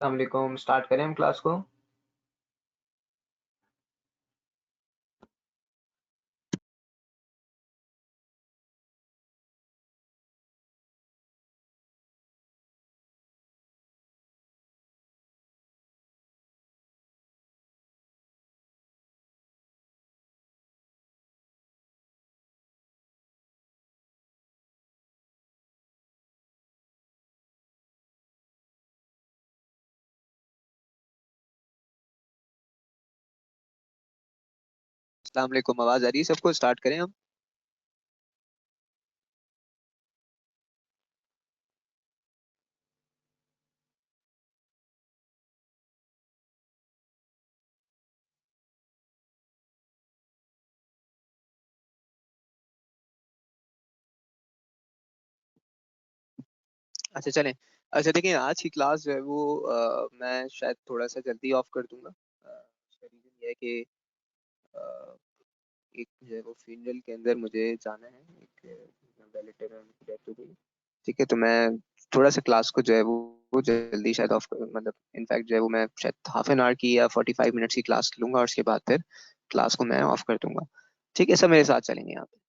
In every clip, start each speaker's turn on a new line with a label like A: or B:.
A: अस्सलाम वालेकुम। स्टार्ट करें हम क्लास को।
B: अस्सलाम वालेकुम। आवाज आ रही है सबको? स्टार्ट करें हम। अच्छा चलें। अच्छा देखिए, आज की क्लास जो है वो मैं शायद थोड़ा सा जल्दी ऑफ कर दूंगा। उसका रीजन ये है कि अ, एक जो है वो फ्यूनरल के अंदर मुझे जाना है। एक रिलेटिव है, उनकी डेथ हो गई। ठीक है, तो मैं थोड़ा सा क्लास को जो है वो जल्दी शायद ऑफ कर, मतलब इनफैक्ट जो है वो मैं शायद हाफ एन आवर की या 45 मिनट्स की क्लास लूंगा और उसके बाद फिर क्लास को मैं ऑफ कर दूंगा। ठीक है, सब मेरे साथ चलेंगे यहाँ पे।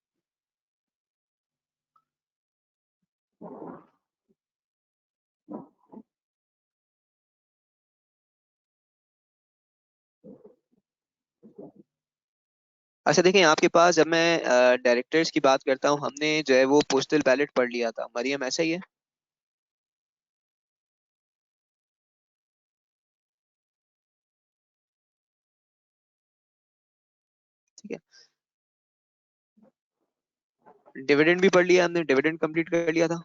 B: अच्छा देखिए, आपके पास जब मैं डायरेक्टर्स की बात करता हूँ, हमने जो है वो पोस्टल बैलेट पढ़ लिया था। मरियम, ऐसा ही है? ठीक है। डिविडेंड भी पढ़ लिया हमने, डिविडेंड कंप्लीट कर लिया था।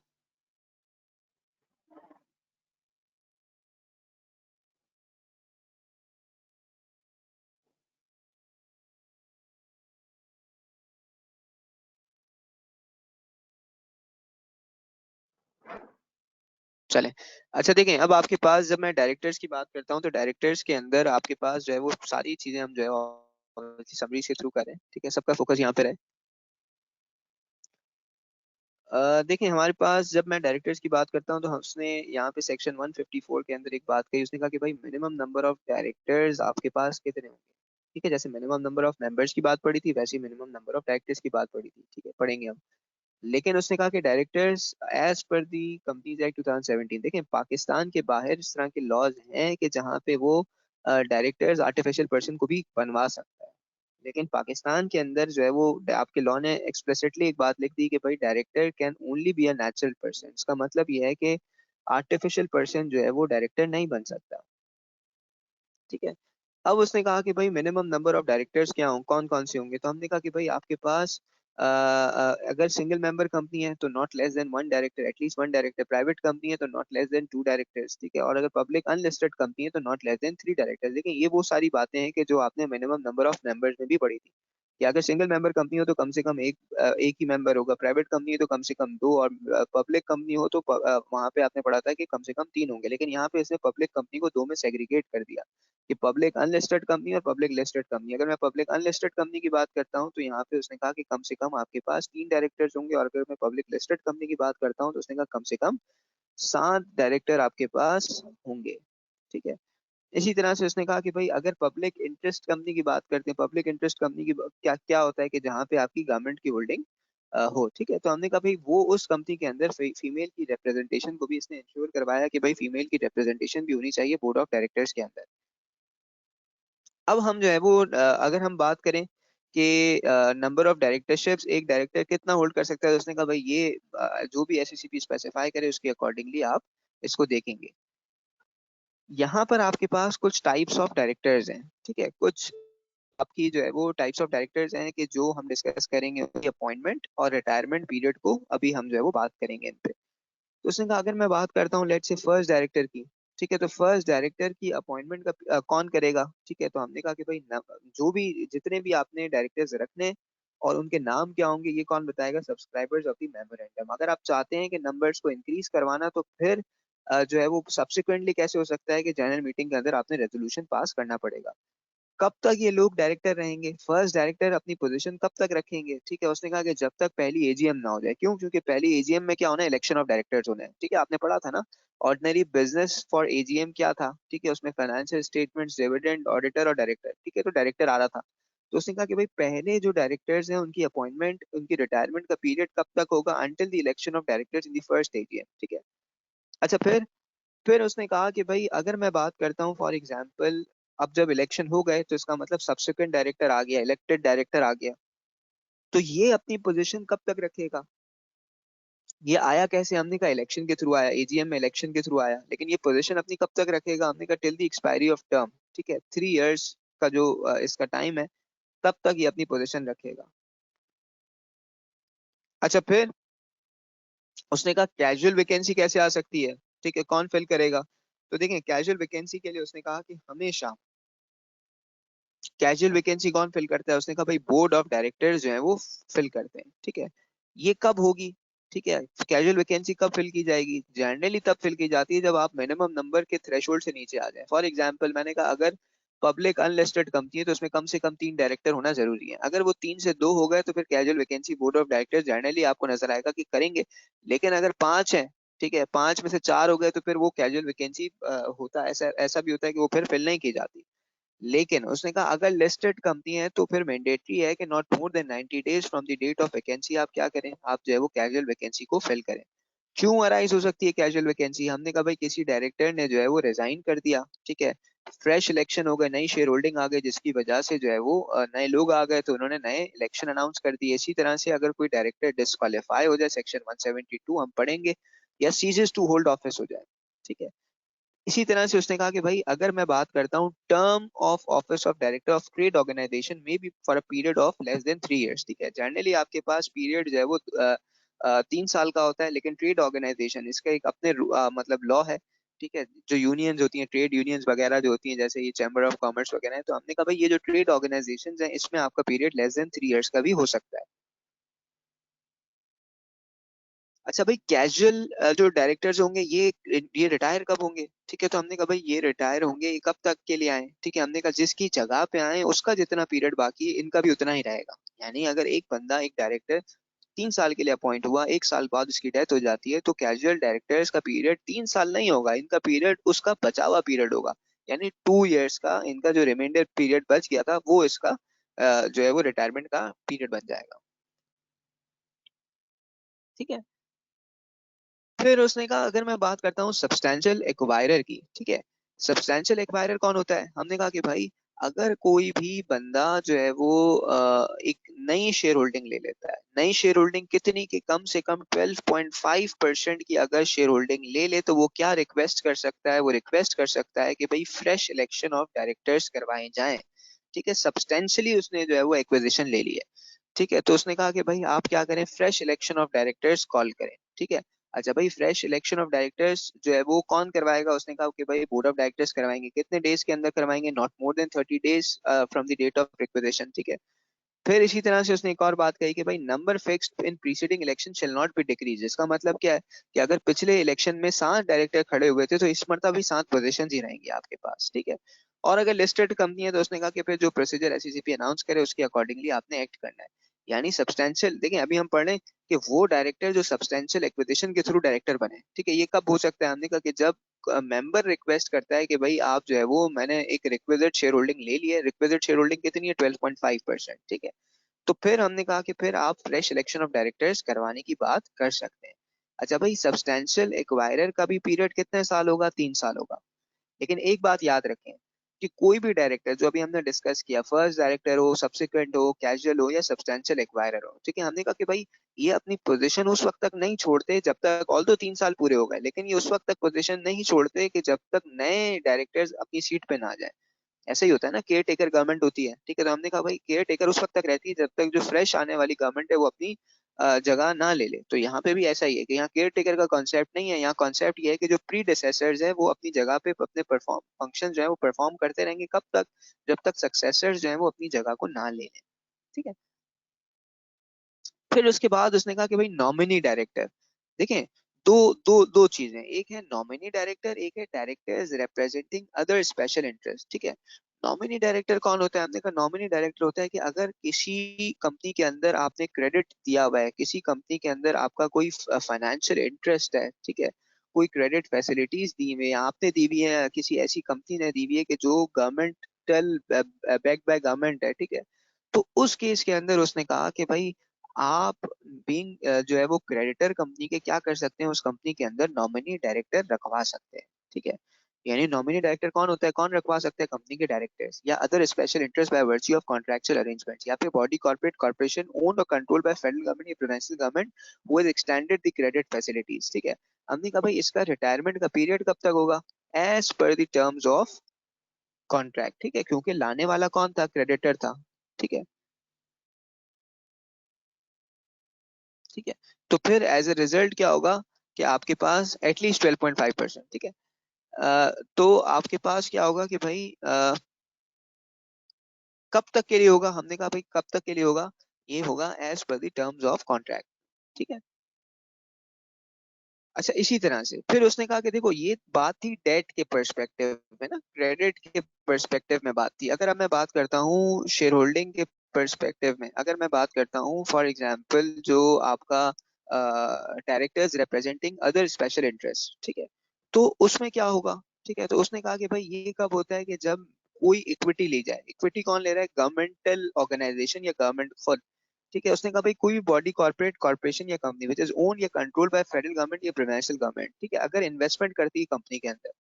B: चलें। अच्छा देखें, अब आपके पास जब मैं डायरेक्टर्स की बात करता हूँ तो डायरेक्टर्स के अंदर आपके पास जो है वो सारी चीजें हम जो है समरी से थ्रू करें। ठीक है, सबका फोकस यहाँ पे रहे। देखिए, हमारे पास जब मैं डायरेक्टर्स की बात करता हूँ तो उसने यहाँ पे सेक्शन 154 के अंदर एक बात कही। उसने कहा कि भाई मिनिमम नंबर ऑफ डायरेक्टर्स आपके पास कितने होंगे। ठीक है, जैसे मिनिमम नंबर ऑफ मेंबर्स की बात पड़ी थी, वैसे मिनिमम नंबर ऑफ डायरेक्टर्स की बात पड़ी थी। ठीक है, पढ़ेंगे हम। लेकिन उसने कहा कि डायरेक्टर्स एज पर दी कंपनीज एक्ट 2017, देखें पाकिस्तान के बाहर इस तरह के लॉज हैं कि जहाँ पे वो डायरेक्टर्स आर्टिफिशियल पर्सन को भी बनवा सकता है। लेकिन पाकिस्तान के अंदर जो है वो आपके लॉ ने एक्सप्लिसिटली एक बात लिख दी कि भाई director can only be a natural person. इसका मतलब ये है कि आर्टिफिशियल पर्सन जो है वो डायरेक्टर नहीं बन सकता। ठीक है। अब उसने कहा कि भाई मिनिमम नंबर ऑफ डायरेक्टर्स क्या हों, कौन कौन से होंगे। तो हमने कहा कि भाई आपके पास अगर सिंगल मेंबर कंपनी है तो not less than one director, at least one director. Private company है तो not less than two directors. ठीक है, और अगर पब्लिक अनलिस्टेड कंपनी है तो not less than three directors. देखिए, ये वो सारी बातें हैं कि जो आपने मिनिमम नंबर ऑफ मेंबर्स में भी पढ़ी थी कि अगर सिंगल मेंबर कंपनी हो तो कम से कम एक ही मेंबर होगा, प्राइवेट कंपनी है तो कम से कम दो, और पब्लिक कंपनी हो तो वहां पे आपने पढ़ा था कि कम से कम तीन होंगे। लेकिन यहाँ पे इसने पब्लिक कंपनी को दो में सेग्रीगेट कर दिया कि पब्लिक अनलिस्टेड कंपनी और पब्लिक लिस्टेड कंपनी। अगर मैं पब्लिक अनलिस्टेड कंपनी की बात करता हूँ तो यहाँ पे उसने कहा कि कम से कम आपके पास तीन डायरेक्टर्स होंगे, और अगर मैं पब्लिक लिस्टेड कंपनी की बात करता हूँ तो उसने कहा कम से कम सात डायरेक्टर आपके पास होंगे। ठीक है। इसी तरह से उसने कहा कि भाई अगर पब्लिक इंटरेस्ट कंपनी की बात करते हैं, पब्लिक इंटरेस्ट कंपनी की क्या क्या होता है कि जहाँ पे आपकी गवर्नमेंट की होल्डिंग हो। ठीक है, तो हमने कहा भाई वो उस कंपनी के अंदर फीमेल की रिप्रेजेंटेशन को भी इसने इंश्योर करवाया कि भाई फीमेल की रिप्रेजेंटेशन भी होनी चाहिए बोर्ड ऑफ डायरेक्टर्स के अंदर। अब हम जो है वो अगर हम बात करें कि नंबर ऑफ डायरेक्टरशिप्स एक डायरेक्टर कितना होल्ड कर सकता है, तो उसने कहा भाई ये जो भी एससीसीपी स्पेसिफाई करे उसके अकॉर्डिंगली आप इसको देखेंगे। यहाँ पर आपके पास कुछ टाइप्स ऑफ डायरेक्टर्स हैं। ठीक है, कुछ आपकी जो है वो टाइप्स ऑफ डायरेक्टर्स हैं कि जो हम डिस्कस करेंगे उनकी अपॉइंटमेंट और रिटायरमेंट पीरियड को अभी हम जो है वो बात करेंगे इन पे। तो उसने कहा अगर मैं बात करता हूँ लेट्स से फर्स्ट डायरेक्टर की। ठीक है, तो फर्स्ट डायरेक्टर की अपॉइंटमेंट का कौन करेगा। ठीक है, तो हमने कहा कि भाई जो भी जितने भी आपने डायरेक्टर्स रखने और उनके नाम क्या होंगे ये कौन बताएगा, सब्सक्राइबर्स ऑफ द मेमोरेंडम। अगर आप चाहते हैं कि नंबर्स को इंक्रीज करवाना तो फिर जो है वो सब्सिक्वेंटली कैसे हो सकता है कि जनरल मीटिंग के अंदर आपने रेजोल्यूशन पास करना पड़ेगा। कब तक ये लोग डायरेक्टर रहेंगे, फर्स्ट डायरेक्टर अपनी पोजीशन कब तक रखेंगे, ठीक है। उसने कहा कि जब तक पहली एजीएम ना हो जाए। क्यों? क्योंकि पहली एजीएम में क्या होना है, इलेक्शन ऑफ डायरेक्टर्स होना है, ठीक है। आपने पढ़ा था ना, ऑर्डिनरी बिजनेस फॉर एजीएम क्या था, ठीक है। उसमें फाइनेंशियल स्टेटमेंट्स, डिविडेंड, ऑडिटर और डायरेक्टर, ठीक है। तो डायरेक्टर आ रहा था, तो उसने कहा कि भाई पहले जो डायरेक्टर्स हैं उनकी अपॉइंटमेंट, उनकी रिटायरमेंट का पीरियड कब तक होगा, until the election of directors in the first AGM, ठीक है। अच्छा, फिर उसने कहा कि भाई अगर मैं बात करता हूँ फॉर एग्जांपल, अब जब इलेक्शन हो गए तो इसका मतलब सब्सिक्वेंट डायरेक्टर आ गया, इलेक्टेड डायरेक्टर आ गया, तो ये अपनी पोजीशन कब तक रखेगा। ये आया कैसे, हमने कहा इलेक्शन के थ्रू आया, एजीएम में इलेक्शन के थ्रू आया, लेकिन ये पोजीशन अपनी कब तक रखेगा, हमने कहा till the expiry of term, ठीक है। 3 इयर्स का जो इसका टाइम है, तब तक ये अपनी पोजीशन रखेगा। अच्छा, फिर उसने कहा कैजुअल वैकेंसी कैसे आ सकती है, ठीक है, कौन फिल करेगा। तो देखें, कैजुअल वैकेंसी के लिए उसने कहा कि हमेशा कैजुअल वैकेंसी कौन फिल करता है, उसने कहा भाई बोर्ड ऑफ डायरेक्टर्स जो है वो फिल करते हैं, ठीक है। ये कब होगी, ठीक है, कैजुअल वैकेंसी कब फिल की जाएगी, जनरली तब फिल की जाती है जब आप मिनिमम नंबर के थ्रेशोल्ड से नीचे आ जाए। फॉर एग्जांपल, मैंने कहा अगर पब्लिक अनलिस्टेड कंपनी है तो उसमें कम से कम 3 डायरेक्टर होना जरूरी है। अगर वो 3 से 2 हो गए तो फिर casual vacancy board of directors generally आपको नजर आएगा कि करेंगे। लेकिन अगर 5 है, ठीक है, 5 में से 4 हो गए तो फिर वो कैजुअल वैकेंसी होता है, ऐसा ऐसा भी होता है कि वो फिर फिल नहीं की जाती। लेकिन उसने कहा अगर लिस्टेड कंपनी है तो फिर मैंडेटरी है कि not more than 90 days from the date of vacancy आप क्या करें, आप जो है वो कैजुअल वैकेंसी को फिल करें। क्यों अराइज हो सकती है कैजुअल वैकेंसी, हमने कहा भाई किसी डायरेक्टर ने जो है वो रिजाइन कर दिया, ठीक है, फ्रेश इलेक्शन हो गए, नई शेयर होल्डिंग आ गई, जिसकी वजह से जो है वो नए लोग आ गए तो उन्होंने नए इलेक्शन अनाउंस कर दिए। इसी तरह से अगर कोई डायरेक्टर डिस्क्वालीफाई हो जाए, सेक्शन 172 हम पढ़ेंगे, या सीजेस टू होल्ड ऑफिस हो जाए, ठीक है। इसी तरह से उसने कहा कि भाई अगर मैं बात करता हूँ term of office of director of trade organisation में भी for a period of less than 3 years, ठीक है। जनरली आपके पास पीरियड जो है वो 3 साल का होता है, लेकिन ट्रेड ऑर्गेनाइजेशन इसका एक अपने मतलब लॉ है, ठीक है। जो यूनियंस होती हैं, ट्रेड यूनियंस वगैरह जो होती हैं, जैसे ये चैम्बर ऑफ कॉमर्स वगैरह है, तो हमने कहा भाई ये जो ट्रेड ऑर्गेनाइजेशन है इसमें आपका पीरियड लेस देन 3 इयर्स का भी हो सकता है। अच्छा भाई, कैजुअल जो डायरेक्टर्स होंगे ये रिटायर कब होंगे, ठीक है। तो हमने कहा भाई ये रिटायर होंगे, ये कब तक के लिए आए, ठीक है। हमने कहा जिसकी जगह पे आए उसका जितना पीरियड बाकी है इनका भी उतना ही रहेगा। यानी अगर एक बंदा, एक डायरेक्टर 3 साल के लिए अपॉइंट हुआ, 1 साल बाद उसकी डेथ हो जाती है, तो कैजुअल डायरेक्टर्स का पीरियड 3 साल नहीं होगा, इनका पीरियड उसका बचा हुआ पीरियड होगा। यानी 2 इयर्स का इनका जो रिमाइंडर पीरियड बच गया था वो इसका जो है वो रिटायरमेंट का पीरियड बन जाएगा, ठीक है। फिर उसने कहा अगर मैं बात करता हूँ सब्सटैंशियल एक्वायरर की, ठीक है। सब्सटैंशियल एक्वायरर कौन होता है, हमने कहा कि भाई अगर कोई भी बंदा जो है वो एक नई शेयर होल्डिंग ले लेता है, नई शेयर होल्डिंग कितनी की, कम से कम 12.5% की अगर शेयर होल्डिंग ले ले, तो वो क्या रिक्वेस्ट कर सकता है, वो रिक्वेस्ट कर सकता है कि भाई फ्रेश इलेक्शन ऑफ डायरेक्टर्स करवाए जाएं, ठीक है। सब्सटेंशियली उसने जो है वो एक्विजिशन ले ली है, ठीक है। तो उसने कहा कि भाई आप क्या करें, fresh election of directors call करें, ठीक है। अच्छा भाई, फ्रेश इलेक्शन ऑफ डायरेक्टर्स जो है वो कौन करवाएगा, उसने कहा कि भाई बोर्ड ऑफ डायरेक्टर्स करवाएंगे, कितने डेज के अंदर करवाएंगे, not more than 30 days from the date of requisition, ठीक है। फिर इसी तरह से उसने एक और बात कही कि भाई number fixed in preceding election shall not be decrease. इसका मतलब क्या है कि अगर पिछले इलेक्शन में 7 डायरेक्टर खड़े हुए थे तो इस मरतबा भी 7 पोजीशन ही रहेंगी आपके पास, ठीक है। और अगर लिस्टेड कंपनी है तो उसने कहा कि फिर जो प्रोसीजर एससीसीपी अनाउंस करे उसके अकॉर्डिंगली आपने एक्ट करना है। यानी सब्सटेंशियल, देखिए अभी हम पढ़ रहे हैं कि वो डायरेक्टर जो सब्सटेंशियल एक्विजिशन के थ्रू डायरेक्टर बने, ठीक है। ये कब हो सकता है, हमने कहा कि जब मेंबर रिक्वेस्ट करता है कि भाई आप जो है वो, मैंने एक रिक्विजिट शेयर होल्डिंग ले ली है, रिक्विजिट शेयर होल्डिंग कितनी है, 12.5%, ठीक है। तो फिर हमने कहा कि फिर आप फ्रेश इलेक्शन ऑफ डायरेक्टर्स करवाने की बात कर सकते हैं। अच्छा भाई, सब्सटेंशियल एक्वायरर का भी पीरियड कितने साल होगा, 3 साल होगा। लेकिन एक बात याद रखें कि कोई भी डायरेक्टर जो अभी हमने डिस्कस किया, फर्स्ट डायरेक्टर हो, सब्सिक्वेंट हो, कैजुअल हो या सब्सटेंशियल एक्वायरर हो, ठीक है, हमने कहा कि भाई ये अपनी पोजीशन उस वक्त तक नहीं छोड़ते जब तक, ऑल दो 3 साल पूरे हो गए, लेकिन ये उस वक्त तक पोजीशन नहीं छोड़ते कि जब तक नए डायरेक्टर्स अपनी सीट पे ना जाए। ऐसा ही होता है ना, केयर टेकर गवर्नमेंट होती है, ठीक है। तो हमने कहा भाई केयर टेकर उस वक्त तक रहती है जब तक जो फ्रेश आने वाली गवर्नमेंट है वो अपनी जगह ना ले ले। तो यहाँ पे भी ऐसा ही है कि यहाँ केयर टेकर का कॉन्सेप्ट नहीं है, यहाँ कॉन्सेप्ट ये है कि जो प्री डिसेसर्स है वो अपनी जगह पे अपने परफॉर्म फंक्शन जो है वो परफॉर्म करते रहेंगे, कब तक, जब तक सक्सेसर्स जो है वो अपनी जगह को ना ले लें, ठीक है। फिर उसके बाद उसने कहा कि भाई नॉमिनी डायरेक्टर, देखें दो दो दो चीजें, एक है नॉमिनी डायरेक्टर, एक है directors representing other special interest, ठीक है। नॉमिनी डायरेक्टर कौन होता है? हमने कहा नॉमिनी डायरेक्टर होता है कि अगर किसी कंपनी के अंदर आपने क्रेडिट दिया हुआ है, किसी कंपनी के अंदर आपका कोई फाइनेंशियल इंटरेस्ट है, ठीक है, कोई क्रेडिट फैसिलिटीज दी हुई है, आपने दी हुई है, किसी ऐसी कंपनी ने दी हुई है कि जो गवर्नमेंटल बैक बाय गवर्नमेंट है, ठीक है, तो उस केस के अंदर उसने कहा कि भाई आप बीइंग जो है वो क्रेडिटर कंपनी के क्या कर सकते हैं, उस कंपनी के अंदर नॉमिनी डायरेक्टर रखवा सकते हैं, ठीक है। यानी नॉमिनी डायरेक्टर कौन होता है, कौन रखवा सकते हैं? कंपनी के डायरेक्टर्स या other special interest by virtue of contractual arrangements, या फिर बॉडी कॉर्पोरेट कॉर्पोरेशन ओन्ड और कंट्रोल्ड बाय फेडरल गवर्नमेंट या provincial government who has extended the credit facilities, ठीक है। हमने कहा भाई इसका रिटायरमेंट का पीरियड कब तक होगा? As per the terms of contract, ठीक है, क्योंकि लाने वाला कौन था? क्रेडिटर था, ठीक है, ठीक है। तो फिर एज ए रिजल्ट क्या होगा कि आपके पास एटलीस्ट 12.5%, ठीक है। तो आपके पास क्या होगा कि भाई कब तक के लिए होगा? हमने कहा भाई कब तक के लिए होगा? ये होगा as per the terms of contract, ठीक है। अच्छा, इसी तरह से फिर उसने कहा कि देखो ये बात थी डेट के पर्सपेक्टिव में ना, क्रेडिट के पर्सपेक्टिव में बात थी। अगर अब मैं बात करता हूँ शेयर होल्डिंग के पर्सपेक्टिव में, अगर मैं बात करता हूँ फॉर एग्जांपल जो आपका directors representing other special interest, ठीक है, तो उसमें क्या होगा? ठीक है, तो उसने कहा कि भाई ये कब होता है कि जब कोई इक्विटी ली जाए। इक्विटी कौन ले रहा है? गवर्नमेंटल ऑर्गेनाइजेशन या गवर्नमेंट खुद, ठीक है। उसने कहा भाई कोई बॉडी कॉर्पोरेट कॉर्पोरेशन या कंपनी विच इज ओन या कंट्रोल बाय फेडरल गवर्नमेंट या प्रोविंशियल गवर्नमेंट, ठीक है, अगर इन्वेस्टमेंट करती है कंपनी के अंदर,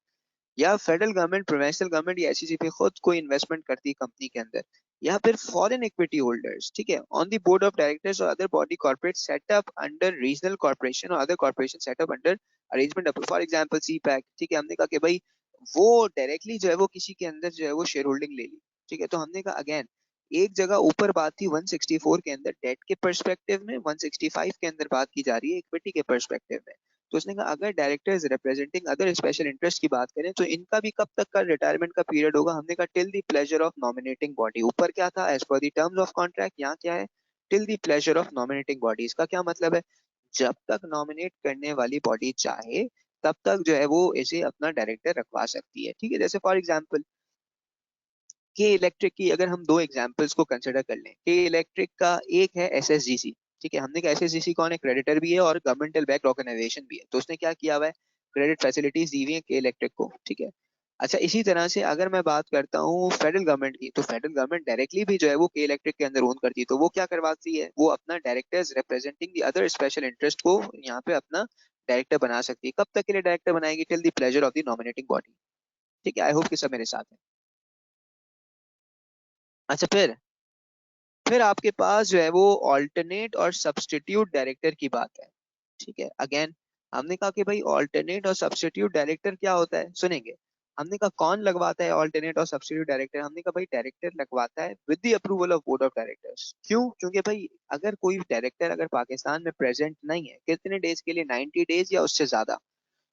B: या फेडरल गवर्नमेंट, प्रोविंशियल गवर्नमेंट या एसईसीपी खुद कोई इन्वेस्टमेंट करती है कंपनी के अंदर, या फिर फॉरेन इक्विटी होल्डर्स, ठीक है, on the board of directors और other body corporate setup under regional corporation और other corporation setup under arrangement for example C pack, ठीक है। हमने कहा कि भाई वो डायरेक्टली जो है वो किसी के अंदर जो है वो शेयर होल्डिंग ले ली, ठीक है। तो हमने कहा अगेन एक जगह ऊपर बात थी 164 के अंदर डेट के पर्सपेक्टिव में, 165 के अंदर बात की जा रही है इक्विटी के पर्सपेक्टिव में। तो उसने कहा अगर directors representing other special interest की बात करें तो इनका भी कब तक का रिटायरमेंट का पीरियड होगा? हमने कहा till the pleasure of nominating body. ऊपर क्या था? As per the terms of contract. यहाँ क्या है? Till the pleasure of nominating body. इसका क्या मतलब है? जब तक नॉमिनेट करने वाली बॉडी चाहे तब तक जो है वो इसे अपना डायरेक्टर रखवा सकती है, ठीक है। जैसे फॉर एग्जाम्पल के इलेक्ट्रिक की अगर हम दो एग्जांपल्स को कंसिडर कर लें, के इलेक्ट्रिक का एक है एसएसजीसी, ठीक है। हमने कहा एसएसजीसी कौन है? क्रेडिटर भी है और गवर्नमेंटल बैक्ड ऑर्गेनाइजेशन भी है। तो उसने क्या किया हुआ है? क्रेडिट फैसिलिटीज दी हुई है के इलेक्ट्रिक को, ठीक है। अच्छा, इसी तरह से अगर मैं बात करता हूँ फेडरल गवर्नमेंट की, तो फेडरल गवर्नमेंट डायरेक्टली भी जो है वो के इलेक्ट्रिक के अंदर ओन करती है। तो वो क्या करवाती है? वो अपना directors representing the other special interest को यहाँ पे अपना डायरेक्टर बना सकती है। कब तक के लिए डायरेक्टर बनाएगी? Till the pleasure of the nominating body, ठीक है। आई होप कि सब मेरे साथ है। अच्छा, फिर आपके पास जो है वो ऑल्टरनेट और सब्स्टिट्यूट डायरेक्टर की बात है, ठीक है। अगेन हमने कहा कि भाई ऑल्टरनेट और सब्स्टिट्यूट डायरेक्टर क्या होता है, सुनेंगे। हमने कहा कौन लगवाता है ऑल्टरनेट और सब्स्टिट्यूट डायरेक्टर? हमने कहा भाई डायरेक्टर लगवाता है with the approval of board of directors. क्यों? क्योंकि भाई अगर कोई डायरेक्टर अगर पाकिस्तान में प्रेजेंट नहीं है कितने डेज के लिए, 90 डेज या उससे ज्यादा,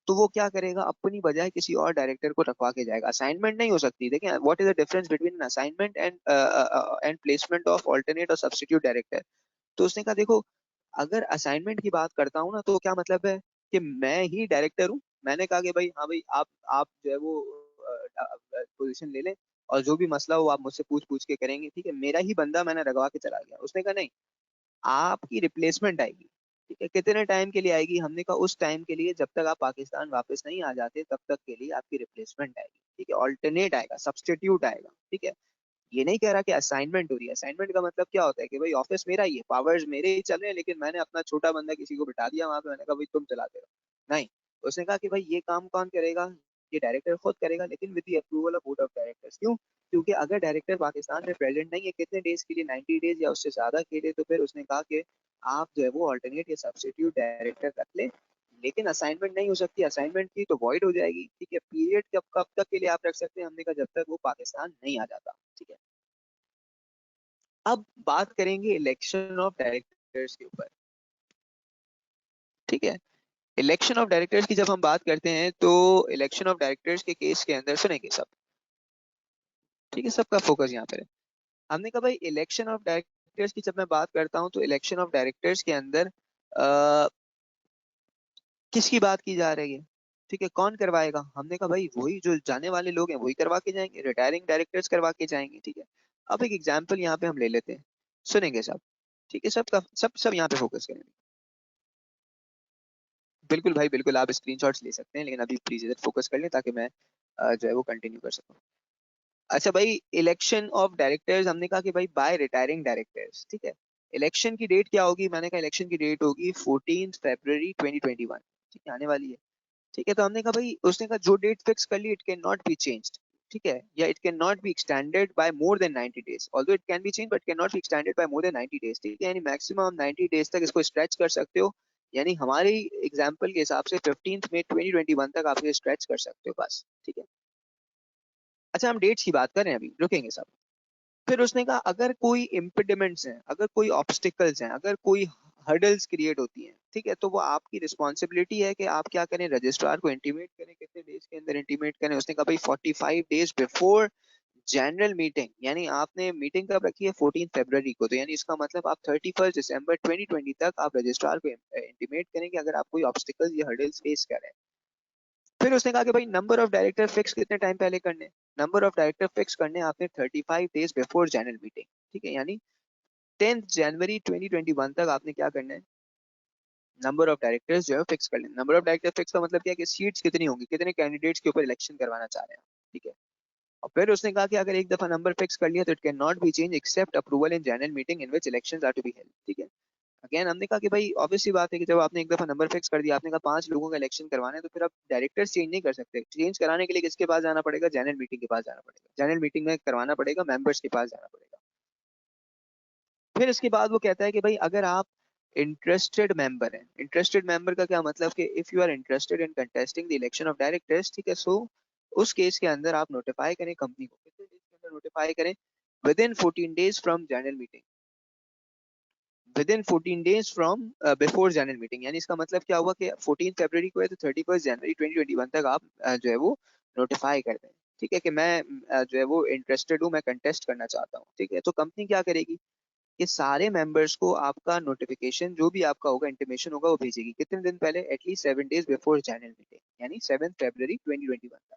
B: तो वो क्या करेगा? अपनी बजाय किसी और डायरेक्टर को रखवा के जाएगा। असाइनमेंट नहीं हो सकती। देखिए what is the difference between assignment and placement of alternate और सब्स्टिट्यूट डायरेक्टर। तो उसने कहा देखो अगर असाइनमेंट की बात करता हूँ ना, तो क्या मतलब है कि मैं ही डायरेक्टर हूँ। मैंने कहा कि भाई हाँ भाई आप जो है वो पोजीशन ले लें और जो भी मसला हो आप मुझसे पूछ पूछ के करेंगे, ठीक है। मेरा ही बंदा मैंने रखवा के चला गया। उसने कहा नहीं, आपकी रिप्लेसमेंट आएगी, ठीक है। कितने टाइम के लिए आएगी? हमने कहा उस टाइम के लिए जब तक आप पाकिस्तान वापस नहीं आ जाते तब तक के लिए आपकी रिप्लेसमेंट आएगी, ठीक है। ऑल्टरनेट आएगा, सब्स्टिट्यूट आएगा, ठीक है। ये नहीं कह रहा कि असाइनमेंट हो रही है। असाइनमेंट का मतलब क्या होता है कि भाई ऑफिस मेरा ही है, पावर्स मेरे ही चल रहे हैं, लेकिन मैंने अपना छोटा बंदा किसी को बिठा दिया वहां पे, मैंने कहा भाई तुम चलाते रहो। नहीं, उसने कहा कि भाई ये काम कौन करेगा? ये डायरेक्टर खुद करेगा, लेकिन with the approval of board of directors. क्यों? क्योंकि अगर डायरेक्टर पाकिस्तान में प्रेजेंट नहीं है कितने डेज के लिए, 90 डेज या उससे ज्यादा के लिए, तो फिर उसने कहा कि आप जो है वो ऑल्टरनेट या सब्स्टिट्यूट डायरेक्टर रख ले, लेकिन असाइनमेंट नहीं हो सकती। असाइनमेंट की तो वॉइड हो जाएगी, ठीक है। पीरियड कब कब तक के लिए आप रख सकते हैं? हमने कहा जब तक वो पाकिस्तान नहीं आ जाता, ठीक है। अब बात करेंगे इलेक्शन ऑफ डायरेक्टर्स के ऊपर, ठीक है। इलेक्शन ऑफ डायरेक्टर्स की जब हम बात करते हैं तो इलेक्शन ऑफ डायरेक्टर्स के केस के अंदर सुनेंगे सब, ठीक है, सबका फोकस यहाँ पर है। हमने कहा भाई इलेक्शन ऑफ डायरेक्टर्स की जब मैं बात करता हूँ तो इलेक्शन ऑफ डायरेक्टर्स के अंदर किसकी बात की जा रही है? ठीक है, कौन करवाएगा? हमने कहा भाई वही जो जाने वाले लोग हैं वही करवा के जाएंगे, रिटायरिंग डायरेक्टर्स करवा के जाएंगे। ठीक है, अब एक एग्जांपल यहाँ पे हम ले लेते हैं, सुनेंगे सब। ठीक है, सबका सब यहाँ पे फोकस करेंगे। बिल्कुल भाई बिल्कुल, आप स्क्रीनशॉट्स ले सकते हैं, लेकिन अभी प्लीज इधर फोकस कर लें ताकि मैं जो है वो कंटिन्यू कर सकूं। अच्छा भाई, इलेक्शन ऑफ डायरेक्टर्स, हमने कहा कि भाई बाय रिटायरिंग डायरेक्टर्स। ठीक है, इलेक्शन की डेट क्या होगी? मैंने कहा इलेक्शन की डेट होगी 14 फरवरी 2021। ठीक है, आने वाली है। ठीक है, तो हमने कहा भाई, उसने कहा जो डेट फिक्स कर ली it can not be changed. ठीक है, या it can not be extended by more than 90 days, although it can be change but can not be extended by more than 90 days. ठीक है, यानी मैक्सिमम 90 डेज तक इसको स्ट्रेच कर सकते हो। यानी हमारी एग्जांपल के हिसाब से 15 मई 2021 तक आप ये स्ट्रेच कर सकते हो बस। ठीक है, अच्छा हम डेट्स की बात कर रहे हैं, अभी रुकेंगे सब। फिर उसने कहा अगर कोई इम्पिडिमेंट्स हैं, अगर कोई ऑब्स्टिकल्स हैं, अगर कोई हर्डल्स क्रिएट होती हैं, ठीक है, तो वो आपकी रिस्पॉन्सिबिलिटी है कि आप क्या करें, रजिस्ट्रार को इंटीमेट करें। कितने डेज के अंदर इंटीमेट करें? उसने कहा भाई 45 डेज बिफोर जनरल मीटिंग। यानी आपने मीटिंग कब रखी है? 14 फरवरी को, तो यानी इसका मतलब आप 31 दिसंबर 2020 तक आप रजिस्ट्रार को इंटीमेट करें कि अगर आप कोई ऑब्स्टिकल्स या हर्डल्स फेस कर रहे हैं। फिर उसने कहा कि भाई नंबर ऑफ डायरेक्टर फिक्स कितने टाइम पहले करने? नंबर ऑफ डायरेक्टर फिक्स करने आपने 35 डेज बिफोर जनरल मीटिंग। ठीक है, यानी 10 जनवरी 2021 तक आपने क्या करना है, नंबर ऑफ डायरेक्टर्स जो है फिक्स कर लेना। नंबर ऑफ डायरेक्टर फिक्स का मतलब क्या है कि सीट्स कितनी होंगी, कितने कैंडिडेट्स के ऊपर इलेक्शन करवाना चाह रहे हैं। ठीक है, और फिर उसने कहा कि अगर एक दफा नंबर फिक्स कर लिया तो it can not be change except approval in general meeting in which elections are to be held. ठीक है, अगेन हमने कहा कि भाई ऑब्वियसली बात है कि जब आपने एक दफा नंबर फिक्स कर दिया, आपने कहा 5 लोगों का इलेक्शन करवाना है, तो फिर आप डायरेक्टर्स चेंज नहीं कर सकते। चेंज कराने के लिए किसके पास जाना पड़ेगा? जनरल मीटिंग के पास जाना पड़ेगा। जनरल मीटिंग में करवाना पड़ेगा, मेंबर्स के पास जाना पड़ेगा। फिर इसके बाद वो कहता है कि भाई अगर आप इंटरेस्टेड मेंबर हैं, इंटरेस्टेड मेंबर का क्या मतलब कि if you are interested in contesting the election of directors, ठीक है, सो उस केस के अंदर आप नोटिफाई करें कंपनी को। कितने डेज के अंदर नोटिफाई करें? With in 14 days from general meeting, with in 14 days from before general meeting. यानी इसका मतलब क्या हुआ कि 14 फरवरी को है तो 31 जनवरी 2021 तक आप जो है वो नोटिफाई कर दें। ठीक है, कि मैं जो है वो इंटरेस्टेड हूँ, मैं कंटेस्ट करना चाहता हूँ। ठीक है, तो कंपनी क्या करेगी कि सारे मेंबर्स को आपका नोटिफिकेशन जो भी आपका होगा, इंटीमेशन होगा, वो भेजेगी। कितने दिन पहले? At least 7 days before general meeting, यानी 7 फरवरी 2021 तक।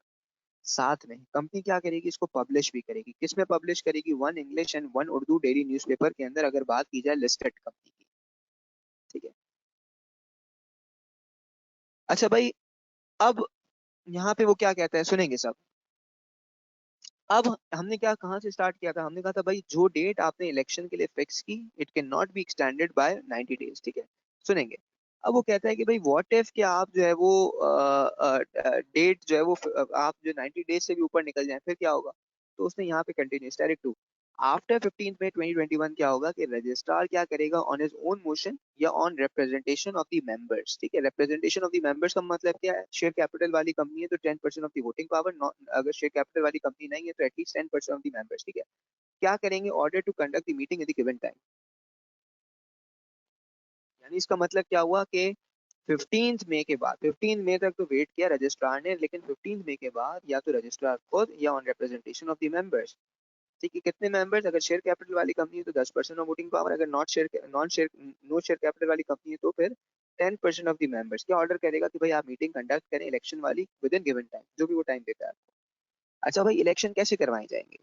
B: साथ में कंपनी क्या करेगी, इसको पब्लिश भी करेगी। किसमें पब्लिश करेगी? One English and one Urdu daily newspaper के अंदर, अगर बात की जाए लिस्टेड कंपनी की। ठीक है, अच्छा भाई, अब यहाँ पे वो क्या कहता है, सुनेंगे सब। अब हमने क्या, कहाँ से स्टार्ट किया था? हमने कहा था भाई जो डेट आपने इलेक्शन के लिए फिक्स की it can not be extended bye 90 days. ठीक है, सुनेंगे। अब वो कहता है कि भाई व्हाट इफ कि आप जो है वो डेट जो है वो आप जो 90 डेज से भी ऊपर निकल जाए, फिर क्या होगा? तो उसने यहाँ पे कंटिन्यूस डायरेक्ट टू आफ्टर 15 मई 2021 क्या होगा कि रजिस्ट्रार क्या करेगा, ऑन हिज ओन मोशन या on representation of the members. ठीक है, रिप्रेजेंटेशन ऑफ द मेंबर्स का मतलब क्या है? शेयर कैपिटल वाली कंपनी है तो 10% ऑफ द वोटिंग पावर, अगर शेयर कैपिटल वाली कंपनी नहीं है तो एटलीस्ट 10% ऑफ द मेंबर्स। ठीक है, क्या करेंगे? Order to conduct the meeting in the given time. यानी इसका मतलब क्या हुआ कि 15 मई के बाद, 15 मई तक तो वेट किया रजिस्ट्रार ने, लेकिन 15 मई के बाद या तो रजिस्ट्रार खुद या on representation of the members. ठीक है, कितने मेंबर्स? अगर शेयर कैपिटल वाली कंपनी है तो 10% ऑफ वोटिंग पावर, अगर non share no share capital वाली कंपनी है तो फिर 10% ऑफ द मेंबर्स। क्या ऑर्डर करेगा कि भाई आप मीटिंग कंडक्ट करें इलेक्शन वाली विद इन गिवन टाइम, जो भी वो टाइम देता है आपको। अच्छा भाई, इलेक्शन कैसे करवाए जाएंगे,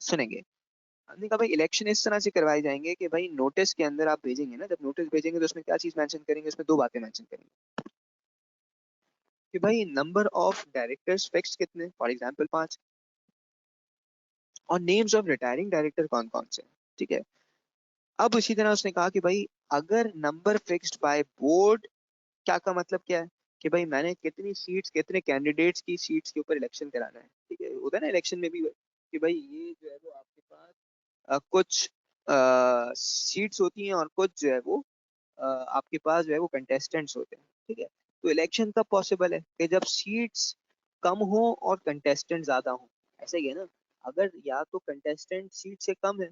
B: सुनेंगे। हमने कहा भाई इलेक्शन इस तरह से करवाए जाएंगे कि भाई नोटिस के अंदर आप भेजेंगे ना, जब नोटिस भेजेंगे तो उसमें क्या चीज मेंशन करेंगे? उसमें दो बातें मेंशन करेंगे कि भाई नंबर ऑफ डायरेक्टर्स फिक्स कितने, फॉर एग्जांपल 5, और नेम्स ऑफ रिटायरिंग डायरेक्टर कौन कौन से हैं। ठीक है, अब इसी तरह उसने कहा कि भाई अगर नंबर फिक्स्ड बाय बोर्ड, क्या का मतलब क्या है कि भाई मैंने कितनी सीट्स, कितने कैंडिडेट्स की सीट्स के ऊपर इलेक्शन कराना है। ठीक है, होता है ना इलेक्शन में भी कि भाई ये जो है वो आपके पास कुछ सीट्स होती हैं और कुछ जो है वो आपके पास जो है वो कंटेस्टेंट्स होते हैं। ठीक है, तो इलेक्शन कब पॉसिबल है कि जब सीट्स कम हो और कंटेस्टेंट ज्यादा हो। ऐसा ही है ना, अगर या तो कंटेस्टेंट सीट से कम है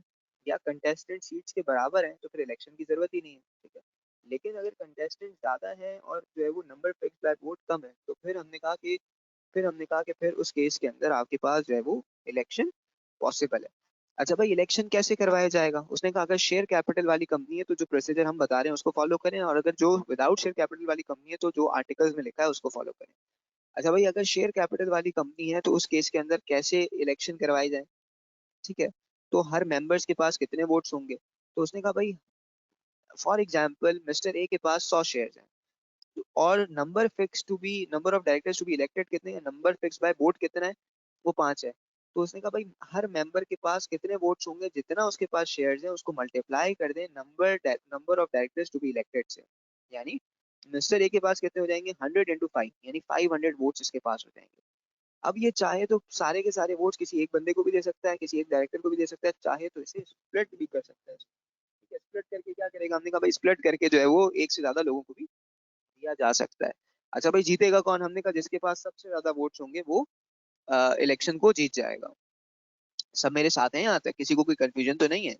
B: या कंटेस्टेंट सीट्स के बराबर है तो फिर इलेक्शन की जरूरत ही नहीं है। ठीक है, लेकिन अगर कंटेस्टेंट ज्यादा है और जो है वो नंबर फिक्स बाय वोट कम है, तो फिर हमने कहा कि फिर उस केस के अंदर आपके पास जो है वो इलेक्शन पॉसिबल है। अच्छा भाई, इलेक्शन कैसे करवाया जाएगा? उसने कहा अगर शेयर कैपिटल वाली कंपनी है तो जो प्रोसीजर हम बता रहे हैं उसको फॉलो करें, और अगर जो विदाउट शेयर कैपिटल वाली कंपनी है तो जो आर्टिकल्स में लिखा है उसको फॉलो करें। अच्छा भाई, अगर शेयर कैपिटल वाली कंपनी है तो उस केस के अंदर कैसे इलेक्शन करवाई जाए? ठीक है, तो हर मेंबर्स के पास कितने वोट्स होंगे? तो उसने कहा भाई, फॉर एग्जाम्पल मिस्टर ए के पास 100 शेयर हैं, और number of directors to be elected कितने हैं, नंबर फिक्स बाय वोट कितना है, वो 5 है। तो उसने कहा भाई, हर मेंबर के पास कितने वोट्स होंगे, जितना उसके पास शेयर्स हैं उसको मल्टीप्लाई कर दें number of directors to be elected से। यानी मिस्टर ए के पास कितने हो जाएंगे, 100 into 5, यानी 500 वोट्स इसके पास हो जाएंगे। अब ये चाहे तो सारे के सारे वोट्स किसी एक बंदे को भी दे सकता है, किसी एक डायरेक्टर को भी दे सकता है, चाहे तो इसे स्प्लिट भी कर सकता है। ठीक है, स्प्लिट करके क्या करेगा? हमने कहा भाई स्प्लिट करके जो है वो एक से ज्यादा लोगों को भी दिया जा सकता है। अच्छा भाई, जीतेगा कौन? हमने कहा जिसके पास सबसे ज्यादा वोट्स होंगे वो इलेक्शन को जीत जाएगा। सब मेरे साथ हैं यहाँ तक? किसी को कोई कंफ्यूजन तो नहीं है?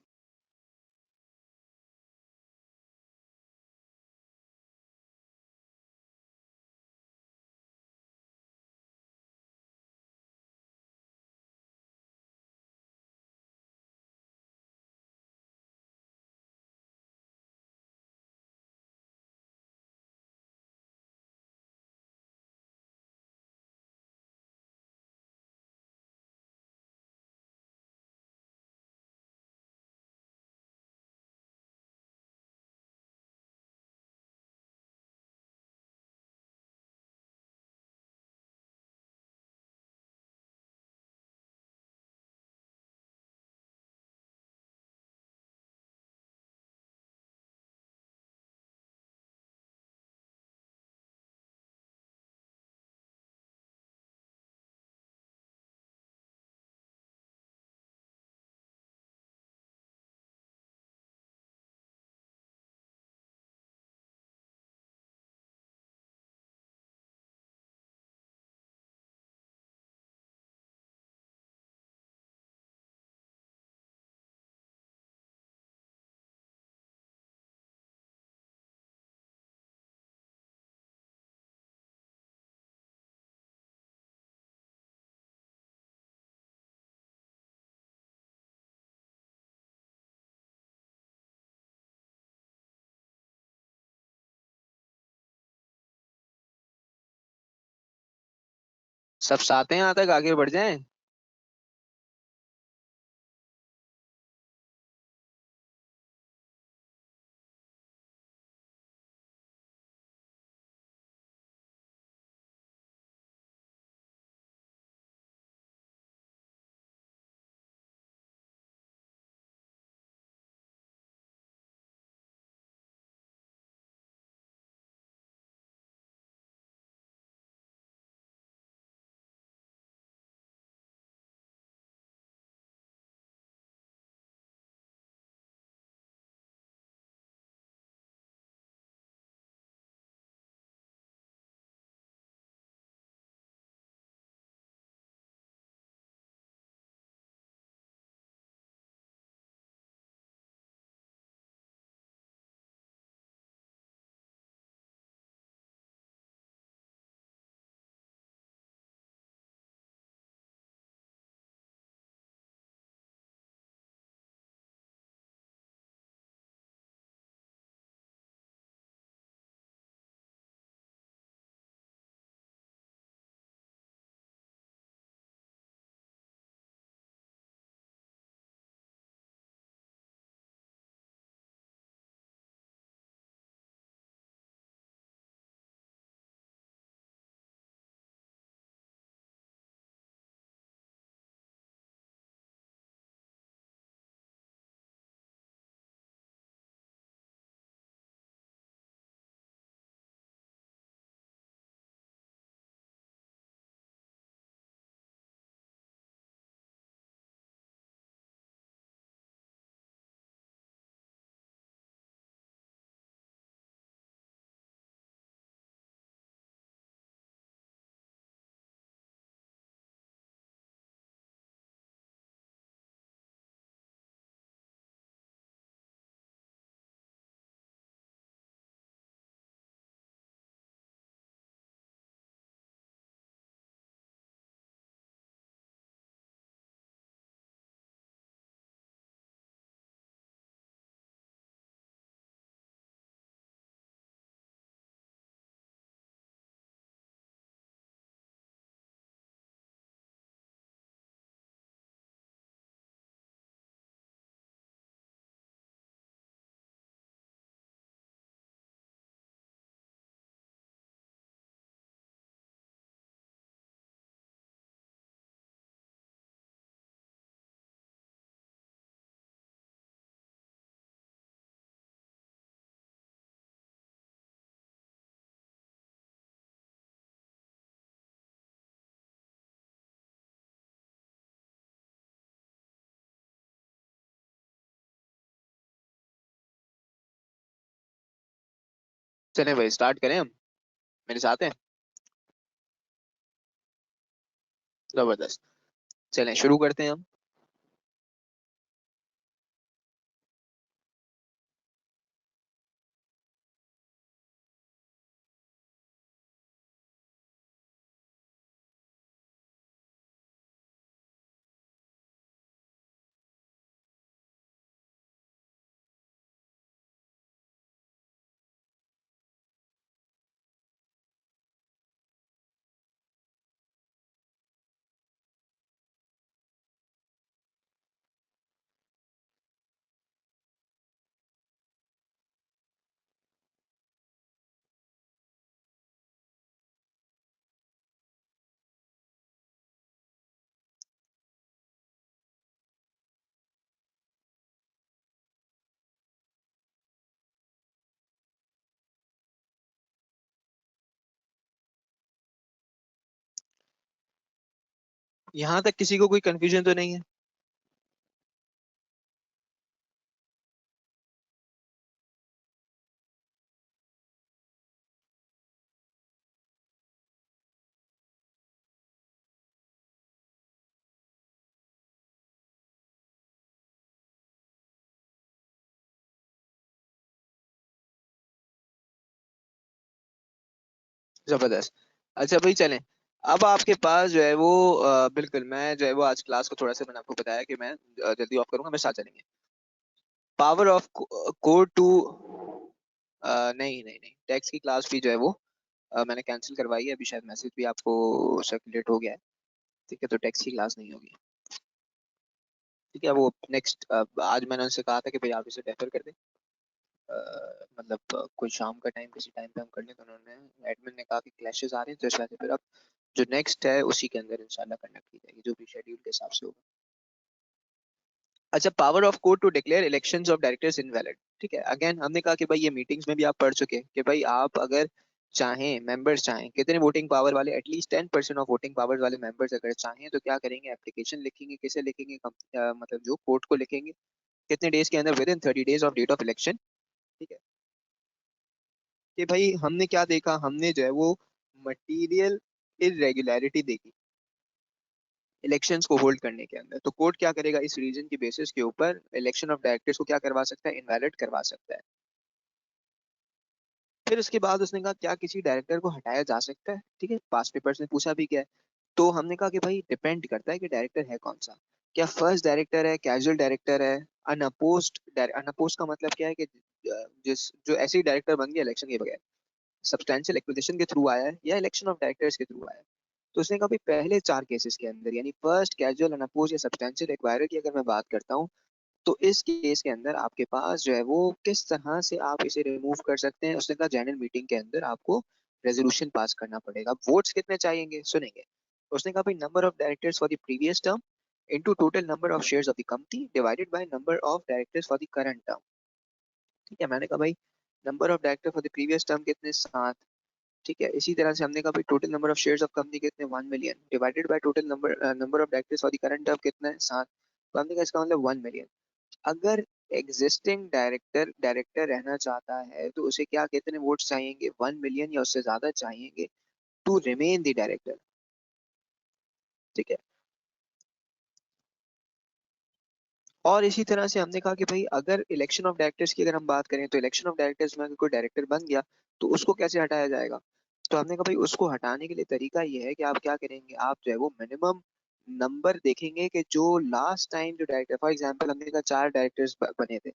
B: सब साथ हैं यहाँ तक? आगे बढ़ जाएं? चलें भाई स्टार्ट करें हम, मेरे साथ हैं। जबरदस्त। चलें शुरू करते हैं हम। यहाँ तक किसी को कोई कंफ्यूजन तो नहीं है? जबरदस्त। अच्छा भाई चलें। अब आपके पास जो है वो बिल्कुल मैं जो है वो आज क्लास को थोड़ा सा मैंने आपको बताया कि मैं जल्दी ऑफ करूंगा, मेरे साथ चलेंगे। पावर ऑफ कोड टू, नहीं नहीं नहीं, टेक्स्ट की क्लास भी जो है वो मैंने कैंसिल करवाई है। अभी शायद मैसेज भी आपको सर्कुलेट हो गया है। ठीक है, तो टेक्स्ट की क्लास नहीं होगी। ठीक है, वो नेक्स्ट आज मैंने उनसे कहा था कि भाई आप इसे रेफर कर दें। मतलब कोई शाम का टाइम किसी टाइम पे हम कर लें, तो उन्होंने एडमिन ने कहा कि क्लैशेस आ रहे हैं, तो इस वजह से फिर अब जो नेक्स्ट है उसी के अंदर इंशाल्लाह कंडक्ट की जाएगी, जो भी शेड्यूल के हिसाब से होगा। अच्छा, power of court to declare elections of directors invalid. ठीक है, अगेन हमने कहा कि भाई ये मीटिंग्स में भी आप पढ़ चुके हैं कि भाई आप अगर चाहें, मेंबर्स चाहें, कितने वोटिंग पावर वाले, एटलीस्ट 10% ऑफ वोटिंग पावर वाले मेंबर्स अगर चाहें तो क्या करेंगे, एप्लीकेशन लिखेंगे। किसे लिखेंगे? मतलब जो कोर्ट को लिखेंगे। कितने डेज के अंदर? Within 30 days of date of election. ठीक है, कि भाई हमने क्या देखा, हमने जो है वो मटीरियल इरेगुलरिटी देखी इलेक्शंस को होल्ड करने के अंदर। तो कोर्ट क्या करेगा, इस रीजन की बेसिस के ऊपर इलेक्शन ऑफ डायरेक्टर्स को क्या करवा सकता है, इनवैलिड करवा सकता है। फिर उसके बाद उसने कहा क्या किसी डायरेक्टर को हटाया जा सकता है? ठीक है, पास पेपर्स में पूछा भी गया है। तो हमने कहा कि भाई डिपेंड करता है कि डायरेक्टर है कौन सा। क्या फर्स्ट डायरेक्टर है, कैजुअल डायरेक्टर है, अनअपोज्ड। अनअपोज्ड का मतलब क्या है कि जिस जो ऐसे ही डायरेक्टर बन गया इलेक्शन के बगैर, सब्सटैंशियल एक्विजिशन के थ्रू आया है या इलेक्शन ऑफ डायरेक्टर्स के थ्रू आया है। तो उसने कहा भाई पहले चार केसेस के अंदर, यानी फर्स्ट, कैजुअल, अनअपोज या सब्सटैंशियल एक्वायरर की अगर मैं बात करता हूँ, तो इस केस के अंदर आपके पास जो है वो किस तरह से आप इसे रिमूव कर सकते हैं। उसने कहा जनरल मीटिंग के अंदर आपको रेजोल्यूशन पास करना पड़ेगा। वोट्स कितने चाहिएंगे सुनेंगे। उसने कहा भाई number of directors for the previous term into total number of shares of the company divided by number of directors for the current term. ठीक है, मैंने कहा भाई number of director for the previous term कितने, 7। ठीक है, इसी तरह से हमने कहा भाई total number of shares of company कितने, 1 million, divided by total number of directors for the current term कितना है, 7। तो हमने कहा इसका मतलब 1 मिलियन। अगर एग्जिस्टिंग डायरेक्टर डायरेक्टर रहना चाहता है तो उसे क्या, कितने वोट्स चाहिएंगे, 1 मिलियन या उससे ज्यादा चाहिएंगे टू रिमेन द डायरेक्टर। ठीक है, और इसी तरह से हमने कहा कि भाई अगर इलेक्शन ऑफ डायरेक्टर्स की अगर हम बात करें, तो इलेक्शन ऑफ डायरेक्टर्स में अगर कोई डायरेक्टर बन गया तो उसको कैसे हटाया जाएगा। तो हमने कहा भाई उसको हटाने के लिए तरीका ये है कि आप क्या करेंगे, आप जो है वो मिनिमम नंबर देखेंगे कि जो लास्ट टाइम जो डायरेक्टर, फॉर एग्जाम्पल हमने कहा 4 डायरेक्टर्स बने थे,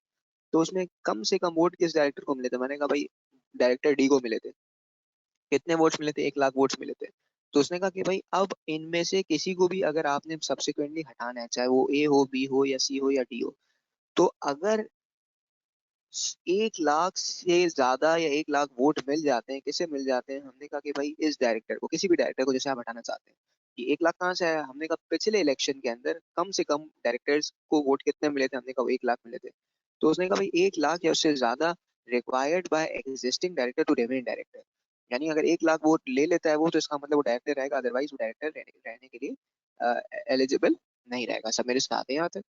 B: तो उसमें कम से कम वोट किस डायरेक्टर को मिले थे। मैंने कहा भाई डायरेक्टर डी को मिले थे। कितने वोट्स मिले थे, 1 लाख वोट्स मिले थे। तो उसने कहा कि भाई अब इनमें से किसी को भी अगर आपने सब्सिक्वेंटली हटाना है, चाहे वो ए हो, बी हो या सी हो या डी हो, तो अगर 1 लाख से ज्यादा या 1 लाख वोट मिल जाते हैं, किसे मिल जाते हैं, हमने कहा कि भाई इस डायरेक्टर को, किसी भी डायरेक्टर को जैसे आप हटाना चाहते हैं। कि 1 लाख कहाँ से आया, हमने कहा पिछले इलेक्शन के अंदर कम से कम डायरेक्टर्स को वोट कितने मिले थे, हमने कहा 1 लाख मिले थे। तो उसने कहा भाई 1 लाख या उससे ज्यादा required by existing director to remain director. यानी अगर 1 लाख वोट ले लेता है वो, तो इसका मतलब वो डायरेक्टर रहेगा, अदरवाइज वो डायरेक्टर रहने के लिए एलिजिबल नहीं रहेगा। सब मेरे साथ हैं यहाँ तक?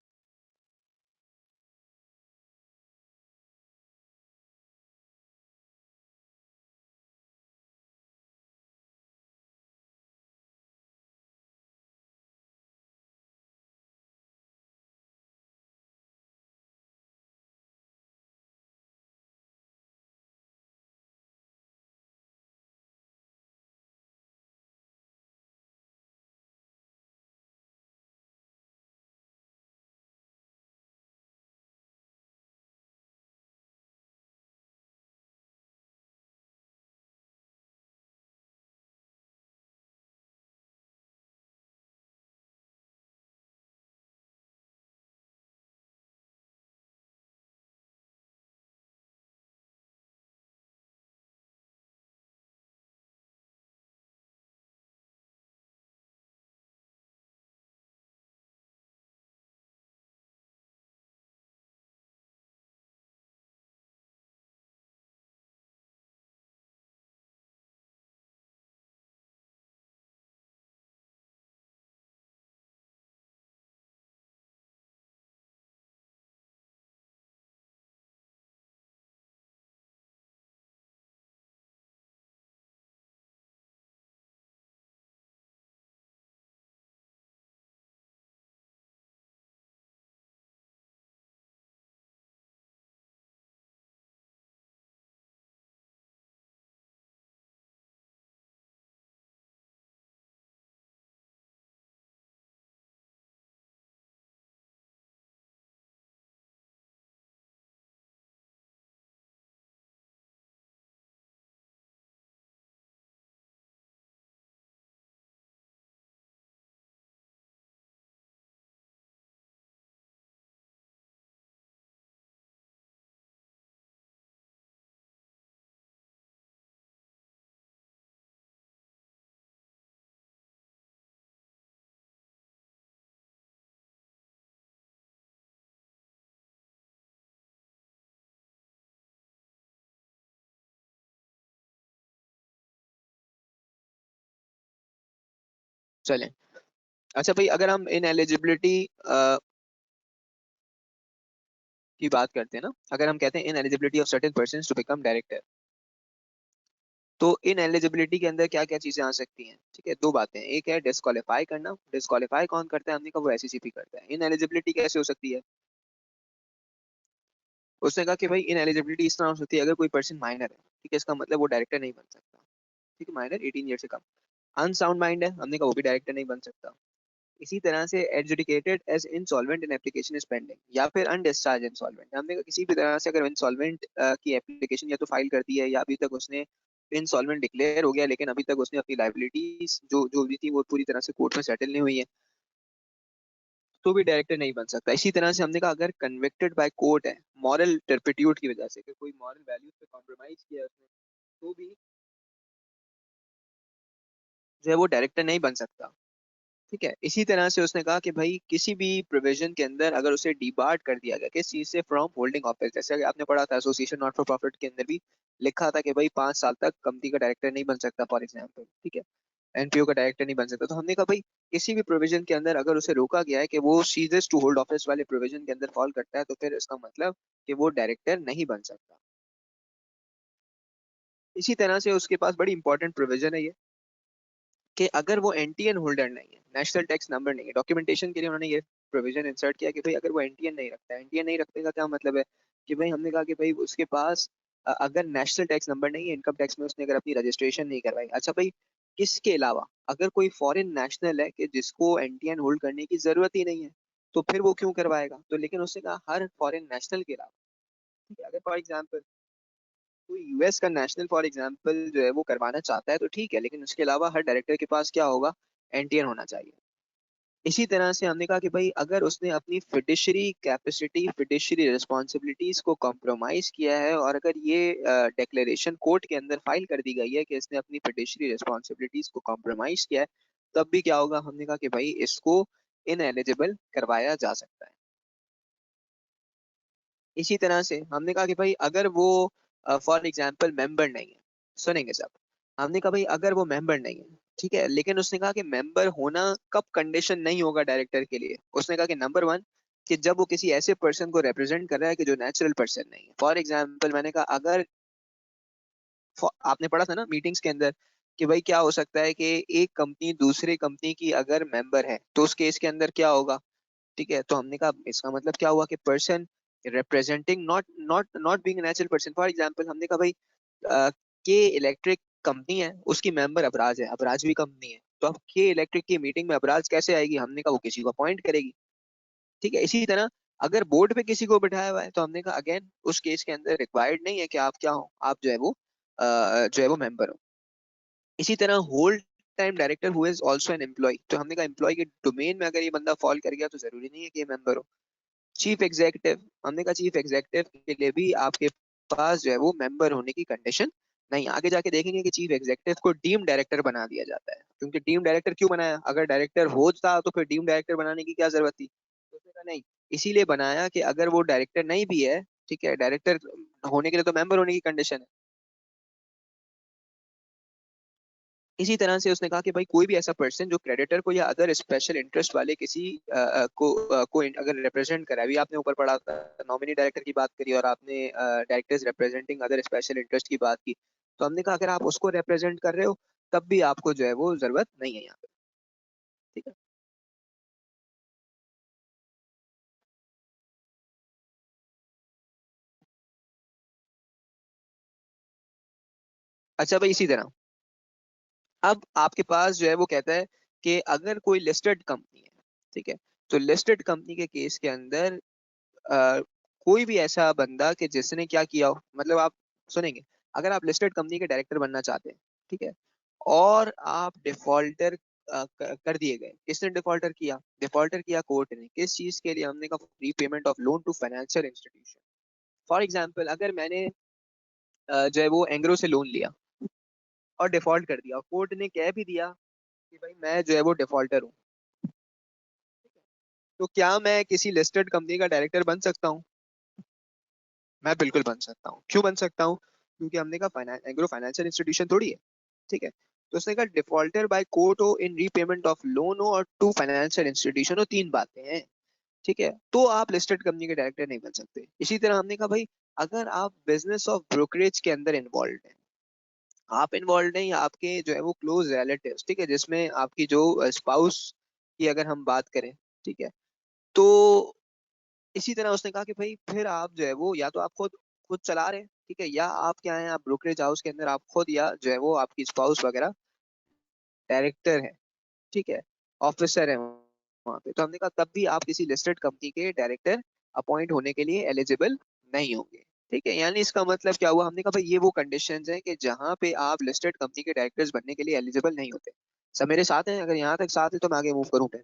B: चलें, अच्छा भाई अगर हम इन एलिजिबिलिटी की बात करते हैं ना, अगर हम कहते हैं ineligibility of certain persons to become director, तो इन एलिजिबिलिटी के अंदर क्या क्या चीजें आ सकती हैं? ठीक है, दो बातें, एक है डिस्क्वालीफाई करना, डिस्क्वालीफाई कौन करता है? हमने कहा वो एससीसीपी करता है। इन एलिजिबिलिटी कैसे हो सकती है? उसने कहा कि भाई इन एलिजिबिलिटी इस तरह हो सकती है अगर कोई पर्सन माइनर है, ठीक है, इसका मतलब वो डायरेक्टर नहीं बन सकता, ठीक है, माइनर 18 ईयर से कम। अनसाउंड माइंड है, हमने कहा वो भी डायरेक्टर नहीं बन सकता। इसी तरह से adjudicated as insolvent in application is pending, या फिर अनडिस्चार्ज इंसॉल्वेंट, हमने कहा किसी भी तरह से अगर इंसॉल्वेंट की एप्लीकेशन या तो फाइल कर दी है या अभी तक उसने इंसॉल्वेंट डिक्लेयर हो गया लेकिन अभी तक उसने अपनी लाइबिलिटीज जो जो भी थी वो पूरी तरह से कोर्ट में सेटल नहीं हुई है, तो भी डायरेक्टर नहीं बन सकता। इसी तरह से हमने कहा अगर कन्विक्टेड बाय कोर्ट है मॉरल टर्पिट्यूड की वजह से, कि कोई मॉरल वैल्यूज पे कॉम्प्रोमाइज किया है उसने, तो भी जो है वो डायरेक्टर नहीं बन सकता। ठीक है, इसी तरह से उसने कहा कि भाई किसी भी प्रोविजन के अंदर अगर उसे डिबार्ड कर दिया गया किस चीज से, फ्रॉम होल्डिंग ऑफिस, जैसे कि आपने पढ़ा था एसोसिएशन नॉट फॉर प्रॉफिट के अंदर भी लिखा था कि भाई 5 साल तक कंपनी का डायरेक्टर नहीं बन सकता फॉर एग्जाम्पल, ठीक है, एनपीओ का डायरेक्टर नहीं बन सकता। तो हमने कहा भाई किसी भी प्रोविजन के अंदर अगर उसे रोका गया है कि वो सीजेस टू होल्ड ऑफिस वाले प्रोविजन के अंदर फॉल करता है, तो फिर इसका मतलब कि वो डायरेक्टर नहीं बन सकता। इसी तरह से उसके पास बड़ी इंपॉर्टेंट प्रोविजन है ये, कि अगर वो एनटीएन होल्डर नहीं है, नेशनल टैक्स नंबर नहीं है, डॉक्यूमेंटेशन के लिए उन्होंने ये प्रोविजन इंसर्ट किया कि भाई अगर वो एनटीएन नहीं रखता है, एनटीएन नहीं रखने का क्या मतलब है कि भाई हमने कहा कि भाई उसके पास अगर नेशनल टैक्स नंबर नहीं है, इनकम टैक्स में उसने अगर अपनी रजिस्ट्रेशन नहीं करवाई, अच्छा भाई किसके अलावा अगर कोई फॉरेन नेशनल है कि जिसको एनटीएन होल्ड करने की जरूरत ही नहीं है, तो फिर वो क्यों करवाएगा? तो लेकिन उसने कहा हर फॉरेन नेशनल के अलावा, ठीक है, अगर फॉर एग्जाम्पल कोई यूएस का नेशनल फॉर एग्जांपल जो है वो करवाना चाहता है तो ठीक है, लेकिन उसके अलावा हर डायरेक्टर के पास क्या होगा? एनटीएन होना चाहिए। इसी तरह से हमने कहा कि भाई अगर उसने अपनी फिडिशरी कैपेसिटी, फिडिशरी रिस्पॉन्सिबिलिटीज को कॉम्प्रोमाइज किया है, और अगर ये डिक्लेरेशन कोर्ट के अंदर फाइल कर दी गई है कि इसने अपनी फिडिशरी रिस्पॉन्सिबिलिटीज को कॉम्प्रोमाइज किया है, तब भी क्या होगा? हमने कहा कि भाई इसको इन एलिजिबल करवाया जा सकता है। इसी तरह से हमने कहा कि भाई अगर वो फॉर एग्जाम्पल मेंबर नहीं है, सुनेंगे सब, हमने कहा भाई अगर वो मेंबर नहीं है, ठीक है, लेकिन उसने कहा कि मेंबर होना कब कंडीशन नहीं होगा डायरेक्टर के लिए? उसने कहा कि नंबर वन, कि जब वो किसी ऐसे पर्सन को रिप्रेजेंट कर रहा है कि जो नेचुरल पर्सन नहीं है। फॉर एग्जाम्पल मैंने कहा अगर आपने पढ़ा था ना मीटिंग्स के अंदर कि भाई क्या हो सकता है कि एक कंपनी दूसरे कंपनी की अगर मेंबर है तो उस केस के अंदर क्या होगा? ठीक है, तो हमने कहा इसका मतलब क्या हुआ कि person representing not not not being natural person. For example हमने कहा भाई के इलेक्ट्रिक कंपनी है, उसकी मेंबर अबराज है, अबराज भी कंपनी है, तो अब के इलेक्ट्रिक की मीटिंग में अबराज कैसे आएगी? हमने कहा वो किसी को अपॉइंट करेगी। ठीक है, इसी तरह अगर बोर्ड पे किसी को बिठाया हुआ है तो हमने कहा अगेन उस केस के अंदर रिक्वायर्ड नहीं है कि आप क्या हो, आप जो है वो जो है वो मेंबर हो। इसी तरह whole time director who is also an employ, तो हमने कहा एम्प्लॉय के डोमेन में अगर ये बंदा फॉल कर गया तो जरूरी नहीं है कि ये मेंबर हो। चीफ एग्जीक्यूटिव, हमने कहा चीफ एग्जीक्यूटिव के लिए भी आपके पास जो है वो मेंबर होने की कंडीशन नहीं। आगे जाके देखेंगे कि चीफ एग्जीक्यूटिव को डीम डायरेक्टर बना दिया जाता है, क्योंकि डीम डायरेक्टर क्यों बनाया? अगर डायरेक्टर होता तो फिर डीम डायरेक्टर बनाने की क्या जरूरत थी? तो उसने कहा नहीं, इसीलिए बनाया कि अगर वो डायरेक्टर नहीं भी है, ठीक है, डायरेक्टर होने के लिए तो मेंबर होने की कंडीशन है। इसी तरह से उसने कहा कि भाई कोई भी ऐसा पर्सन जो क्रेडिटर को या अदर स्पेशल इंटरेस्ट वाले किसी को अगर रिप्रेजेंट करा, अभी आपने ऊपर पढ़ा था नॉमिनी डायरेक्टर की बात करी और आपने directors representing other special interest की बात की, तो हमने कहा अगर आप उसको रिप्रेजेंट कर रहे हो तब भी आपको जो है वो जरूरत नहीं है यहाँ पे। ठीक है, अच्छा भाई इसी तरह अब आपके पास जो है वो कहता है कि अगर कोई लिस्टेड कंपनी है, ठीक है, तो लिस्टेड कंपनी के केस के अंदर अ, कोई भी ऐसा बंदा कि जिसने क्या किया हो, मतलब आप सुनेंगे, अगर आप लिस्टेड कंपनी के डायरेक्टर बनना चाहते हैं, ठीक है, और आप डिफॉल्टर कर दिए गए, किसने डिफॉल्टर किया? डिफॉल्टर किया कोर्ट ने, किस चीज के लिए? हमने कहा prepayment of loan to financial institution. For example अगर मैंने जो है वो एंग्रो से लोन लिया और डिफॉल्ट कर दिया, कोर्ट ने कह भी दिया कि भाई मैं जो है वो डिफॉल्टर हूँ, तो क्या मैं किसी लिस्टेड कंपनी का डायरेक्टर बन सकता हूँ? मैं बिल्कुल बन सकता हूँ। क्यों बन सकता हूँ? क्योंकि हमने कहा एग्रो फाइनेंशियल इंस्टीट्यूशन थोड़ी है, ठीक है, तो उसने कहा डिफॉल्टर बाय कोर्ट हो, इन रीपेमेंट ऑफ लोन हो, और टू फाइनेंशियल इंस्टीट्यूशन हो, तीन बातें हैं, ठीक है, तो आप लिस्टेड कंपनी के डायरेक्टर नहीं बन सकते। इसी तरह हमने कहा भाई अगर आप बिजनेस ऑफ ब्रोकरेज के अंदर इन्वॉल्व हैं, आप इन्वॉल्व हैं या आपके जो है वो क्लोज रिलेटिव्स, ठीक है, जिसमें आपकी जो स्पाउस की अगर हम बात करें, ठीक है, तो इसी तरह उसने कहा कि भाई फिर आप जो है वो या तो आप खुद खुद चला रहे हैं, ठीक है, या आप क्या है, आप ब्रोकरेज हाउस के अंदर आप खुद या जो है वो आपकी स्पाउस वगैरह डायरेक्टर है, ठीक है, ऑफिसर है वहां पे, तो हमने कहा तब भी आप किसी लिस्टेड कंपनी के डायरेक्टर अपॉइंट होने के लिए एलिजिबल नहीं होंगे, ठीक है। यानी इसका मतलब क्या हुआ, हमने कहा भाई ये वो कंडीशंस हैं कि जहां पे आप लिस्टेड कंपनी के डायरेक्टर्स बनने के लिए एलिजिबल नहीं होते। सब मेरे साथ हैं? अगर यहाँ तक साथ है तो मैं आगे मूव करूँ पे।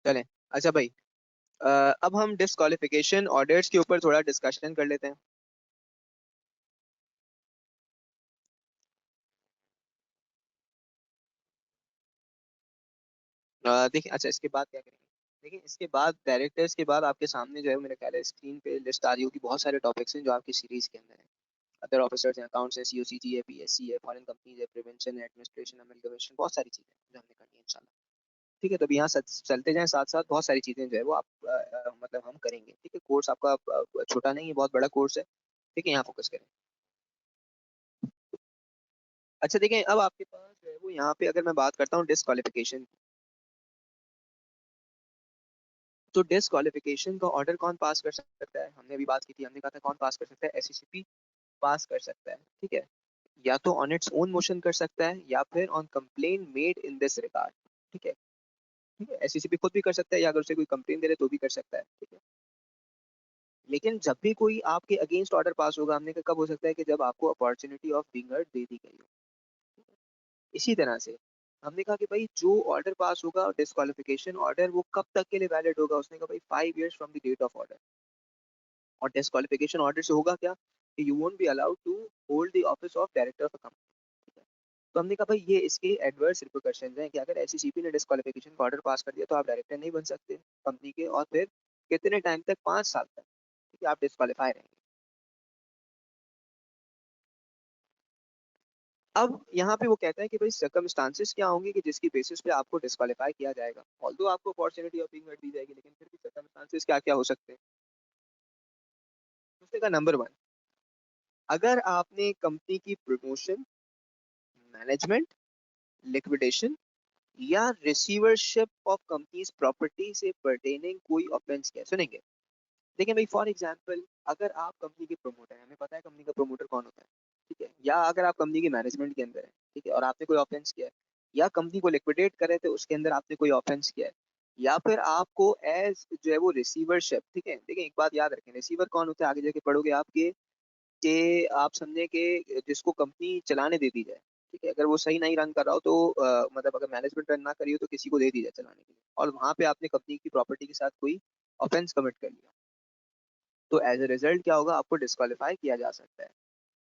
B: चलें। अच्छा भाई, अब हम डिस्क्वालिफिकेशन ऑर्डर्स के ऊपर थोड़ा डिस्कशन कर लेते हैं। देखिए, अच्छा इसके बाद क्या करेंगे, देखिए इसके बाद डायरेक्टर्स के बाद आपके सामने जो है मेरे ख्याल है स्क्रीन पे लिस्ट आ रही होगी, बहुत सारे टॉपिक्स हैं जो आपकी सीरीज के अंदर है। अदर ऑफिसर्स हैं, अकाउंट्स हैं, सीओसीटी है, पीएससी है, फॉरेन कंपनीज है, प्रिवेंशन है, एडमिनिस्ट्रेशन, अमेलगमेशन, बहुत सारी चीजें हैं जो हमने करनी है इंशाल्लाह। ठीक है, तो अभी यहाँ चलते जाएं साथ साथ, बहुत सारी चीजें जो है वो आप मतलब हम करेंगे, ठीक है। कोर्स आपका छोटा नहीं है, बहुत बड़ा कोर्स है, ठीक है, यहाँ फोकस करें। अच्छा देखें, अब आपके पास जो है वो यहाँ पे अगर मैं बात करता हूँ डिस्क्वालिफिकेशन, तो डिस्क्वालिफिकेशन का ऑर्डर कौन पास कर सकता है, हमने अभी बात की थी, हमने कहा था कौन पास कर सकता है, एससीसीपी पास कर सकता है, ठीक है, या तो ऑन इट्स ओन मोशन कर सकता है या फिर on complain made in this regard, ठीक है, ठीक है, एससीसीपी खुद भी कर सकता है या अगर उसे कोई कंप्लेन दे रहे तो भी कर सकता है, ठीक है, लेकिन जब भी कोई आपके अगेंस्ट ऑर्डर पास होगा, हमने कहा कब हो सकता है कि जब आपको अपॉर्चुनिटी ऑफ बीइंग हर्ड दे दी गई हो। इसी तरह से हमने कहा कि भाई जो ऑर्डर पास होगा डिस्क्वालिफिकेशन ऑर्डर, वो कब तक के लिए वैलिड होगा? उसने कहा भाई 5 years from the date of order. और डिस्क्वालिफिकेशन ऑर्डर से होगा क्या कि you won't be allowed to hold the office of director of a company. तो हमने कहा भाई ये इसके एडवर्स रिpercussions हैं कि अगर एससीसीपी ने डिस्क्वालिफिकेशन का ऑर्डर पास कर दिया तो आप डायरेक्टर नहीं बन सकते कंपनी के, और फिर कितने टाइम तक? 5 साल तक, ठीक है, आप डिस्क्वालीफाई रहेंगे। अब यहाँ पे वो कहता है कि भाई सर्कमस्टांसेस क्या होंगे कि जिसकी बेसिस पे आपको डिस्क्वालीफाई किया जाएगा। ऑल्दो आपको अपॉर्चुनिटी ऑफ बीइंग दी जाएगी, लेकिन फिर भी सर्कमस्टांसेस क्या क्या हो सकते हैं? उसने कहा नंबर 1, अगर आपने कंपनी की प्रमोशन, मैनेजमेंट, लिक्विडेशन या रिसीवरशिप ऑफ कंपनीज प्रॉपर्टी से पर्टेनिंग कोई ऑफेंस किया। सुनेंगे, देखिए भाई फॉर एग्जांपल, अगर आप कंपनी के प्रमोटर हैं, हमें पता है कंपनी का प्रमोटर कौन होता है, ठीक है, या अगर आप कंपनी के मैनेजमेंट के अंदर है, ठीक है, और आपने कोई ऑफेंस किया है, या कंपनी को लिक्विडेट कर रहे थे उसके अंदर आपने कोई ऑफेंस किया है, या फिर आपको एज जो है वो रिसीवरशिप, ठीक है, देखिए एक बात याद रखें, रिसीवर कौन होता है आगे जाके पढ़ोगे आपके, कि आप समझे कि जिसको कंपनी चलाने दे दी जाए, ठीक है, अगर वो सही नहीं रन कर रहा हो तो मतलब अगर मैनेजमेंट रन ना करी हो तो किसी को दे दी जाए चलाने के लिए, और वहां पे आपने कंपनी की प्रॉपर्टी के साथ कोई ऑफेंस कमिट कर लिया, तो एज ए रिजल्ट क्या होगा? आपको डिस्क्वालीफाई किया जा सकता है।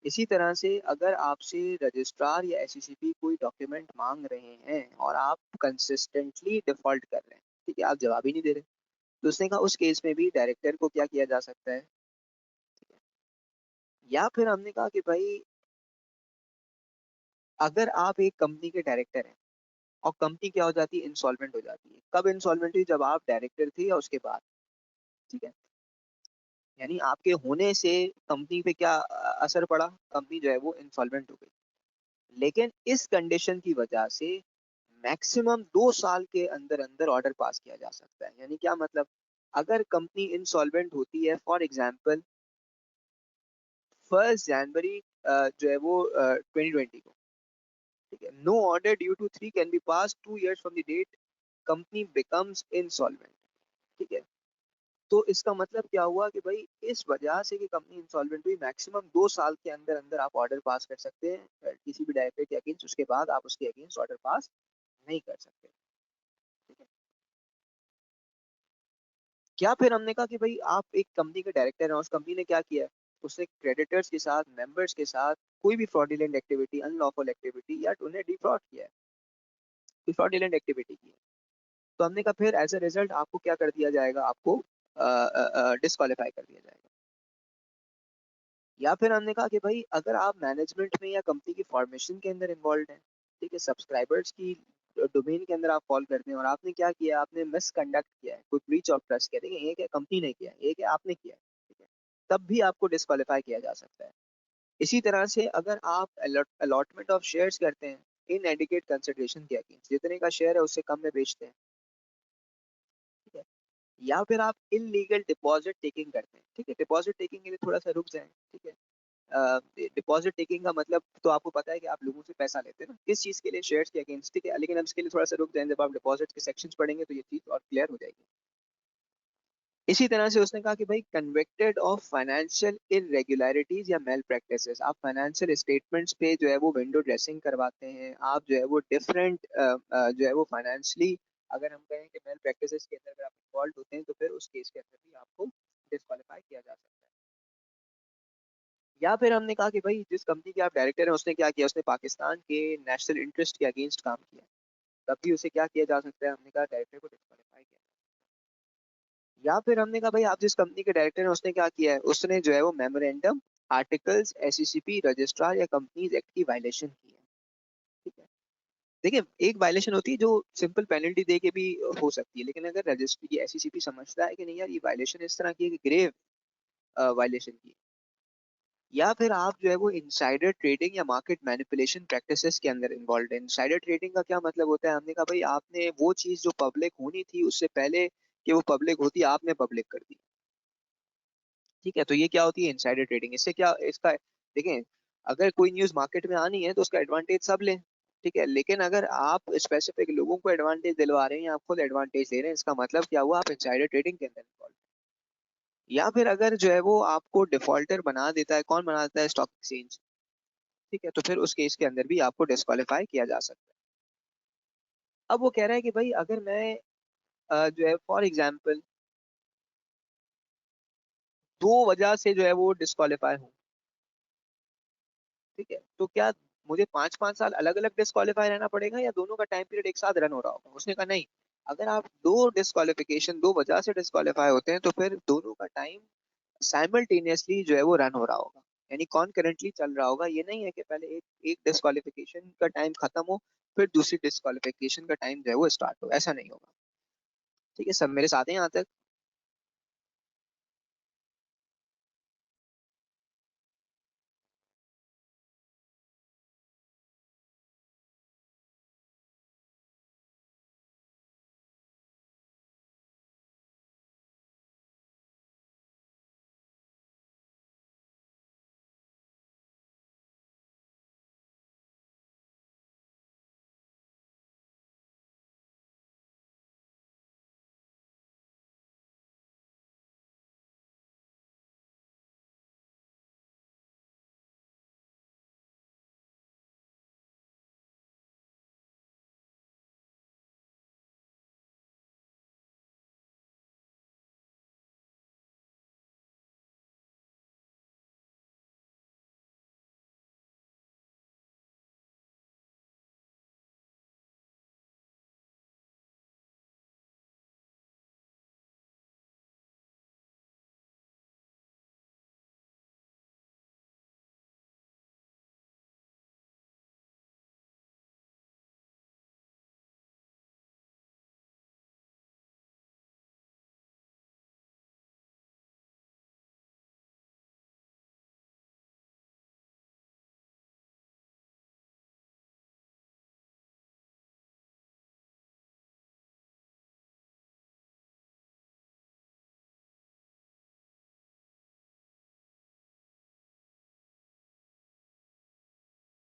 B: इसी तरह से अगर आपसे रजिस्ट्रार या एससीसीपी कोई डॉक्यूमेंट मांग रहे हैं और आप कंसिस्टेंटली डिफॉल्ट कर रहे हैं, ठीक है, आप जवाब ही नहीं दे रहे, तो उसने कहा उस केस में भी डायरेक्टर को क्या किया जा सकता है? या फिर हमने कहा कि भाई अगर आप एक कंपनी के डायरेक्टर हैं और कंपनी क्या हो जाती है? इंसॉल्वेंट हो जाती है। कब इंसॉल्वेंट हुई? जब आप डायरेक्टर थे या उसके बाद, ठीक है, यानी आपके होने से कंपनी पे क्या असर पड़ा? कंपनी जो है वो इंसॉल्वेंट हो गई। लेकिन इस कंडीशन की वजह से मैक्सिमम 2 साल के अंदर अंदर ऑर्डर पास किया जा सकता है। यानी क्या मतलब? अगर कंपनी इंसॉल्वेंट होती है फॉर एग्जांपल 1 जनवरी जो है वो 2020 को, ठीक है, no order due to 3 can be pass 2 years from the date company becomes insolvent, ठीक है। तो इसका मतलब क्या हुआ कि भाई इस वजह से कि कंपनी इंसॉल्वेंट हुई, मैक्सिमम 2 साल के अंदर अंदर आप ऑर्डर पास कर सकते हैं किसी भी डायरेक्टर के अगेंस्ट, उसके बाद आप उसके अगेंस्ट ऑर्डर पास नहीं कर सकते, ठीक है। क्या फिर हमने कहा कि भाई आप एक कंपनी के डायरेक्टर हैं, उस कंपनी ने क्या किया है? उसने क्रेडिटर्स के साथ, मेंबर्स के साथ कोई भी फ्रॉडुलेंट एक्टिविटी, अनलॉफुल एक्टिविटी या उन्हें डिफ्रॉड किया है, कोई फ्रॉडुलेंट एक्टिविटी की है, तो हमने कहा फिर एज अ रिजल्ट आपको क्या कर दिया जाएगा? आपको डिस्क्वालीफाई कर दिया जाएगा। या फिर हमने कहा कि भाई अगर आप मैनेजमेंट में या कंपनी की फॉर्मेशन के अंदर इन्वॉल्व हैं, ठीक है, सब्सक्राइबर्स की डोमेन के अंदर आप कॉल करते हैं और आपने क्या किया? आपने मिसकंडक्ट किया है, कोई ब्रीच ऑफ ट्रस्ट किया, देखिए एक है कंपनी ने किया है, एक है आपने किया है, ठीक है, तब भी आपको डिस्क्वालीफाई किया जा सकता है। इसी तरह से अगर आप अलॉटमेंट ऑफ शेयर्स करते हैं इन एडिकेट कंसिडरेशन के अगेंस्ट, जितने का शेयर है उससे कम में बेचते हैं, ठीक है, या फिर आप इलीगल डिपॉजिट टेकिंग करते हैं, ठीक है, डिपॉजिट टेकिंग के लिए थोड़ा सा रुक जाएं, ठीक है। डिपॉजिट टेकिंग का मतलब तो आपको पता है कि आप लोगों से पैसा लेते हैं ना, किस चीज के लिए? शेयर्स के अगेंस्ट, ठीक है, लेकिन अब इसके लिए थोड़ा सा रुक जाएं, जब आप डिपॉजिट के सेक्शंस पढ़ेंगे तो ये चीज और क्लियर हो जाएगी। इसी तरह से उसने कहा कि भाई कन्विक्टेड ऑफ फाइनेंशियल इरेगुलरिटीज या मेल प्रैक्टिसेस, आप फाइनेंशियल स्टेटमेंट्स पे जो है वो विंडो ड्रेसिंग करवाते हैं, आप जो है वो डिफरेंट जो है वो फाइनेंशियली, अगर हम कहें कि मेल प्रैक्टिसेस के अंदर अगर आप इन्वॉल्व होते हैं तो फिर उस केस के अंदर भी आपको डिस्क्वालीफाई किया जा सकता है। या फिर हमने कहा कि भाई जिस कंपनी के आप डायरेक्टर हैं उसने क्या किया? उसने पाकिस्तान के नेशनल इंटरेस्ट के अगेंस्ट काम किया, तब भी उसे क्या किया जा सकता है? हमने कहा डायरेक्टर को डिस्क्वालीफाई किया। या फिर हमने कहा भाई आप जिस कंपनी के डायरेक्टर हैं उसने क्या किया है? उसने जो है वो मेमोरेंडम, आर्टिकल्स, एससीसीपी, रजिस्ट्रार या कंपनीज एक्ट की वायलेशन की है, ठीक है। देखिए एक वायलेशन होती है जो सिंपल पेनल्टी दे के भी हो सकती है, लेकिन अगर रजिस्ट्री एससीसीपी समझता है कि नहीं यार ये वायलेशन इस तरह की है कि ग्रेव वायलेशन की, या फिर आप जो है वो इनसाइडर ट्रेडिंग या मार्केट मैनिपुलेशन प्रैक्टिसेस के अंदर इन्वॉल्व है। इनसाइडर ट्रेडिंग का क्या मतलब होता है? हमने कहा भाई आपने वो चीज जो पब्लिक होनी थी उससे पहले कि वो पब्लिक होती आपने पब्लिक कर दी, ठीक है, तो ये क्या होती है? Insider trading. इससे क्या इसका, देखें, अगर कोई न्यूज मार्केट में आनी है तो उसका एडवांटेज सब लें, ठीक है, लेकिन अगर आप स्पेसिफिक लोगों को एडवांटेज दिलवा रहे हैं या आप खुद एडवांटेज ले रहे हैं, इसका मतलब क्या हुआ? आप इनसाइडर ट्रेडिंग के अंदर इन्वॉल्व। या फिर अगर जो है वो आपको डिफॉल्टर बना देता है, कौन बना देता है? Stock exchange. ठीक है, तो फिर उस केस के अंदर भी आपको डिस्क्वालीफाई किया जा सकता है। अब वो कह रहा है कि भाई अगर मैं जो है फॉर एग्जाम्पल दो वजह से जो है वो डिस्क्वालीफाई हूँ, ठीक है, तो क्या मुझे 5-5 साल अलग अलग डिस्क्वालीफाई रहना पड़ेगा या दोनों का टाइम पीरियड एक साथ रन हो रहा होगा? उसने कहा नहीं, अगर आप दो डिस्क्वालिफिकेशन दो वजह से डिस्क्वालीफाई होते हैं तो फिर दोनों का टाइम साइमल्टेनियसली जो है वो रन हो रहा होगा, यानी कॉन्करेंटली चल रहा होगा। ये नहीं है कि पहले एक एक डिस्क्वालिफिकेशन का टाइम खत्म हो फिर दूसरी डिस्क्वालिफिकेशन का टाइम जो है वो स्टार्ट हो, ऐसा नहीं होगा। ठीक है, सब मेरे साथ हैं यहाँ तक?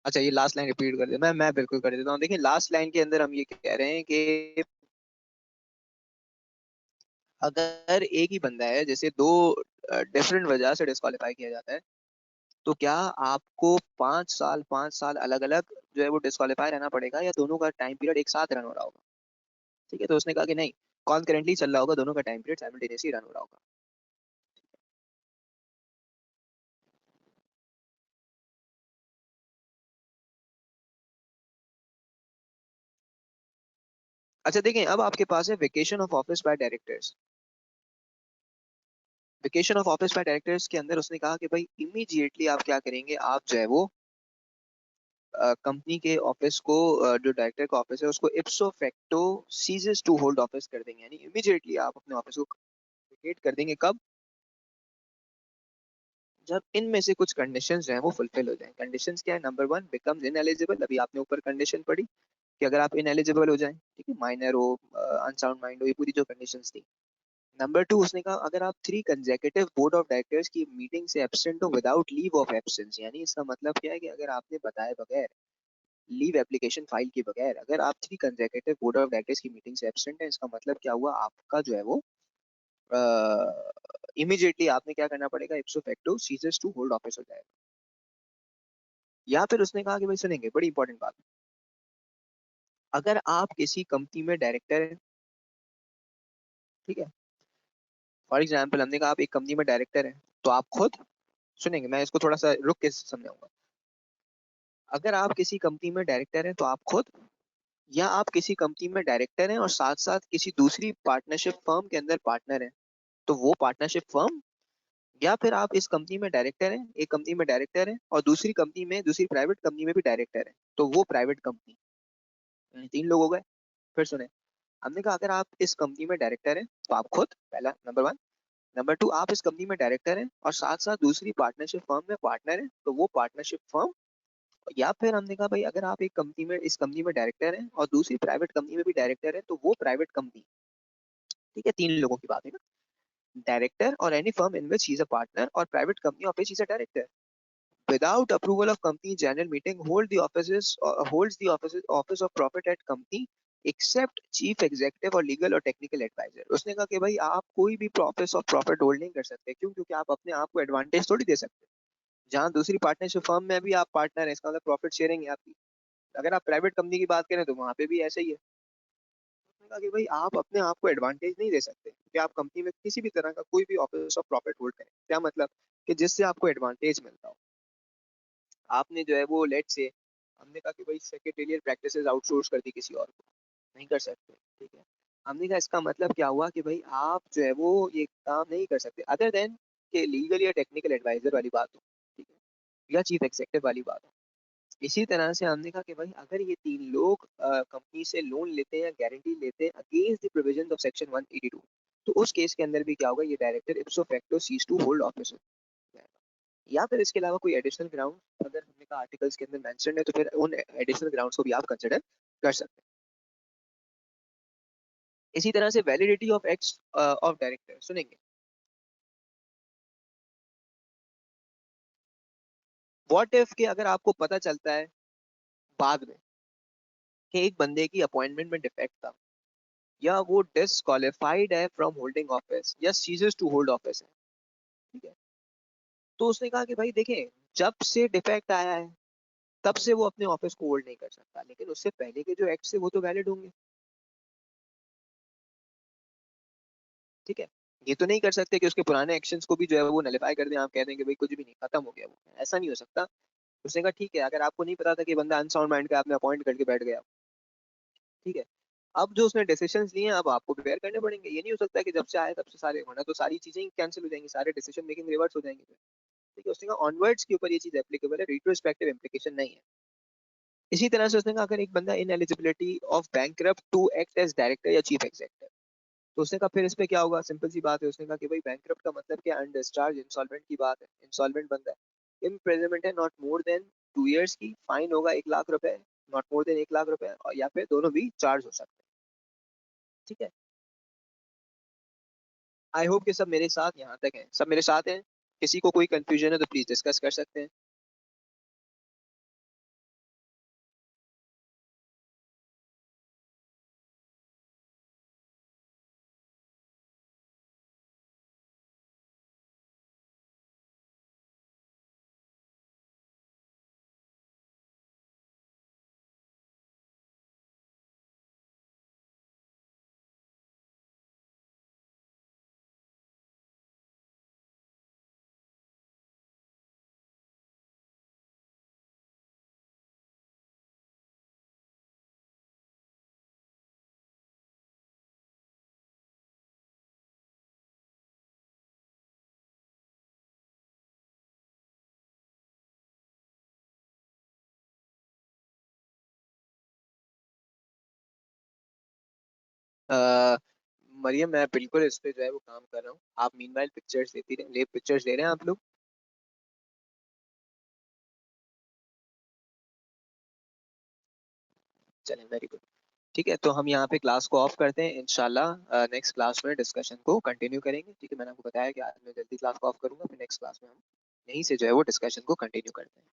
B: अच्छा, ये लास्ट लाइन रिपीट कर दे। मैं बिल्कुल कर देता हूँ। देखिए, लास्ट लाइन के अंदर हम ये कह रहे हैं कि अगर एक ही बंदा है, जैसे दो डिफरेंट वजह से डिस्क्वालीफाई किया जाता है, तो क्या आपको 5 साल अलग अलग जो है वो डिस्क्वालीफाई रहना पड़ेगा या दोनों का टाइम पीरियड एक साथ रन हो रहा होगा? ठीक है, तो उसने कहा कि नहीं, कॉन्करेंटली चल रहा होगा, दोनों का टाइम पीरियड साइमल्टेनियसली रन हो रहा होगा। अच्छा देखें, अब आपके पास है vacation of office by directors. Vacation of office by directors के अंदर उसने कहा कि भाई इमीडिएटली आप क्या करेंगे, आप जो है वो कंपनी के ऑफिस को जो डायरेक्टर का ऑफिस है उसको ipso facto ceases to hold office कर देंगे, यानी इमीडिएटली आप अपने ऑफिस को वेकेट कर देंगे। कब? जब इनमें से कुछ कंडीशंस जो है वो फुलफिल हो जाएं। कंडीशंस क्या है? Number one, becomes ineligible. अभी आपने ऊपर कंडीशन पढ़ी कि अगर आप इनएलिजिबल हो जाएं, ठीक है, माइनर हो, अनसाउंड माइंड हो, ये पूरी जो कंडीशंस थी। नंबर टू, उसने कहा अगर आप 3 कंसेक्यूटिव बोर्ड ऑफ डायरेक्टर्स की मीटिंग से एब्सेंट हो विदाउट लीव ऑफ एब्सेंस, यानी इसका मतलब क्या है कि अगर आपने बताए बगैर, लीव एप्लीकेशन फाइल के बगैर अगर आप 3 कंसेक्यूटिव बोर्ड ऑफ डायरेक्टर्स की मीटिंग से एब्सेंट है, इसका मतलब क्या हुआ? आपका जो है वो इमीडिएटली आपने क्या करना पड़ेगा? इप्सो फैक्टो सीजर्स टू होल्ड ऑफिस हो जाएगा। या फिर उसने कहा कि भाई सुनेंगे, बड़ी इंपॉर्टेंट बात, अगर आप किसी कंपनी में डायरेक्टर हैं, ठीक है, फॉर एग्जाम्पल हमने कहा आप एक कंपनी में डायरेक्टर हैं, तो आप खुद, सुनेंगे मैं इसको थोड़ा सा रुक के समझाऊंगा। अगर आप किसी कंपनी में डायरेक्टर हैं तो आप खुद, या आप किसी कंपनी में डायरेक्टर हैं और साथ साथ किसी दूसरी पार्टनरशिप फर्म के अंदर पार्टनर हैं, तो वो पार्टनरशिप फर्म, या फिर आप इस कंपनी में डायरेक्टर हैं, एक कंपनी में डायरेक्टर हैं और दूसरी कंपनी में, दूसरी प्राइवेट कंपनी में भी डायरेक्टर हैं, तो वो प्राइवेट कंपनी। 3 लोग हो गए। फिर सुने, हमने कहा अगर आप इस कंपनी में डायरेक्टर हैं तो आप खुद, पहला नंबर वन। नंबर टू, आप इस कंपनी में डायरेक्टर हैं और साथ साथ दूसरी पार्टनरशिप फर्म में पार्टनर हैं, तो वो पार्टनरशिप फर्म। या फिर हमने कहा भाई अगर आप एक कंपनी में, इस कंपनी में डायरेक्टर हैं और दूसरी प्राइवेट कंपनी में भी डायरेक्टर है, तो वो प्राइवेट कंपनी। ठीक है, 3 लोगों की बात है ना। डायरेक्टर और any firm in which he is a partner और private company of which he is a director without approval of company general meeting holds the office of profit at company except chief executive और legal और technical adviser. उसने कहा कि भाई आप कोई भी प्रॉफिट ऑफ प्रॉफिट होल्ड नहीं कर सकते। क्यों? क्योंकि आप अपने आप को एडवांटेज थोड़ी दे सकते। जहां दूसरी पार्टनरशिप फर्म में भी आप पार्टनर है, इसका मतलब प्रॉफिट शेयरिंग है आपकी। अगर आप प्राइवेट कंपनी की बात करें तो वहां पे भी ऐसा ही है। उसने कहा कि भाई आप अपने आप को एडवांटेज नहीं दे सकते कि आप कंपनी में किसी भी तरह का कोई भी ऑफिस ऑफ प्रॉफिट होल्ड करें। क्या मतलब? कि जिससे आपको एडवांटेज मिलता हो। आपने जो है वो लेट से, हमने कहा कि भाई सेक्रेटेरियल प्रैक्टिसेस आउटसोर्स कर दी किसी और को, नहीं कर सकते, ठीक है। हमने कहा इसका मतलब क्या हुआ कि भाई आप जो है वो ये काम नहीं कर सकते अदर देन के लीगल या टेक्निकल एडवाइजर वाली बात हो, ठीक है, या चीफ एग्जीक्यूटिव वाली बात हो। इसी तरह से हमने कहा कि भाई अगर ये तीन लोग कंपनी से लोन लेते हैं या गारंटी लेते हैं against the provisions of section 182, तो उस केस के अंदर भी क्या होगा, ये director ipso facto cease to hold office हो जाएगा। या फिर इसके अलावा कोई एडिशनल ग्राउंड अगर हमने कहा आर्टिकल्स के अंदर मेंशन है तो फिर उन एडिशनल ग्राउंड्स को भी आप कंसिडर कर सकते हैं। इसी तरह से validity of acts of director सुनेंगे। व्हाट इफ के अगर आपको पता चलता है बाद में कि एक बंदे की अपॉइंटमेंट में डिफेक्ट था, या वो डिसक्वालिफाइड है फ्रॉम होल्डिंग ऑफिस या सीजेस टू होल्ड ऑफिस है, ठीक है, तो उसने कहा कि भाई देखें, जब से डिफेक्ट आया है तब से वो अपने ऑफिस को होल्ड नहीं कर सकता, लेकिन उससे पहले के जो एक्ट है वो तो वैलिड होंगे, ठीक है। ये तो नहीं कर सकते कि उसके पुराने एक्शंस को भी जो है वो नलिफाई कर दें, आप कह दें कि भाई कुछ भी नहीं, खत्म हो गया वो, ऐसा नहीं हो सकता। उसने कहा ठीक है, अगर आपको नहीं पता था कि बंदा अनसाउंड माइंड का, आपने अपॉइंट करके बैठ गया, ठीक है, अब जो उसने डिसीजंस लिए हैं अब आपको बेयर करने पड़ेंगे। ये नहीं हो सकता कि जब से आए तब से सारे होना, तो सारी चीजें ही कैंसिल हो जाएंगी, सारे डिसीजन मेकिंग रिवर्स हो जाएंगे, ठीक है। उसने कहा ऑनवर्ड्स के ऊपर ये चीज एप्लीकेबल है, रिट्रोस्पेक्टिव इम्प्लीकेशन नहीं है। इसी तरह से उसने कहा अगर एक बंदा ineligibility of bankrupt to act as director या चीफ एग्जीक्यूटिव, तो उसने कहा फिर इस पे क्या होगा, सिंपल सी बात है। उसने कहा कि भाई बैंकरप्ट का मतलब क्या, अनडिस्चार्ज इंसॉल्वेंट की बात है, इंसॉल्वेंट बंदा है, इम्प्रिजनमेंट है नॉट मोर देन 2 years की, फाइन होगा 1 लाख रुपए, नॉट मोर देन 1 लाख रुपए, और या फिर दोनों भी चार्ज हो सकते हैं, ठीक है। आई होप कि सब मेरे साथ यहाँ तक हैं, सब मेरे साथ हैं। किसी को कोई कंफ्यूजन है तो प्लीज डिस्कस कर सकते हैं। मरियम, मैं बिल्कुल इस पे जो है वो काम कर रहा हूँ। आप मीनवाइल पिक्चर्स लेती रहे, ले पिक्चर्स ले रहे हैं आप लोग। चलें, वेरी गुड, ठीक है। तो हम यहाँ पे क्लास को ऑफ करते हैं, इंशाल्लाह नेक्स्ट क्लास में डिस्कशन को कंटिन्यू करेंगे, ठीक है। मैंने आपको बताया कि आज मैं जल्दी क्लास को ऑफ करूंगा, फिर नेक्स्ट क्लास में हम यहीं से जो है वो डिस्कशन को कंटिन्यू करते हैं।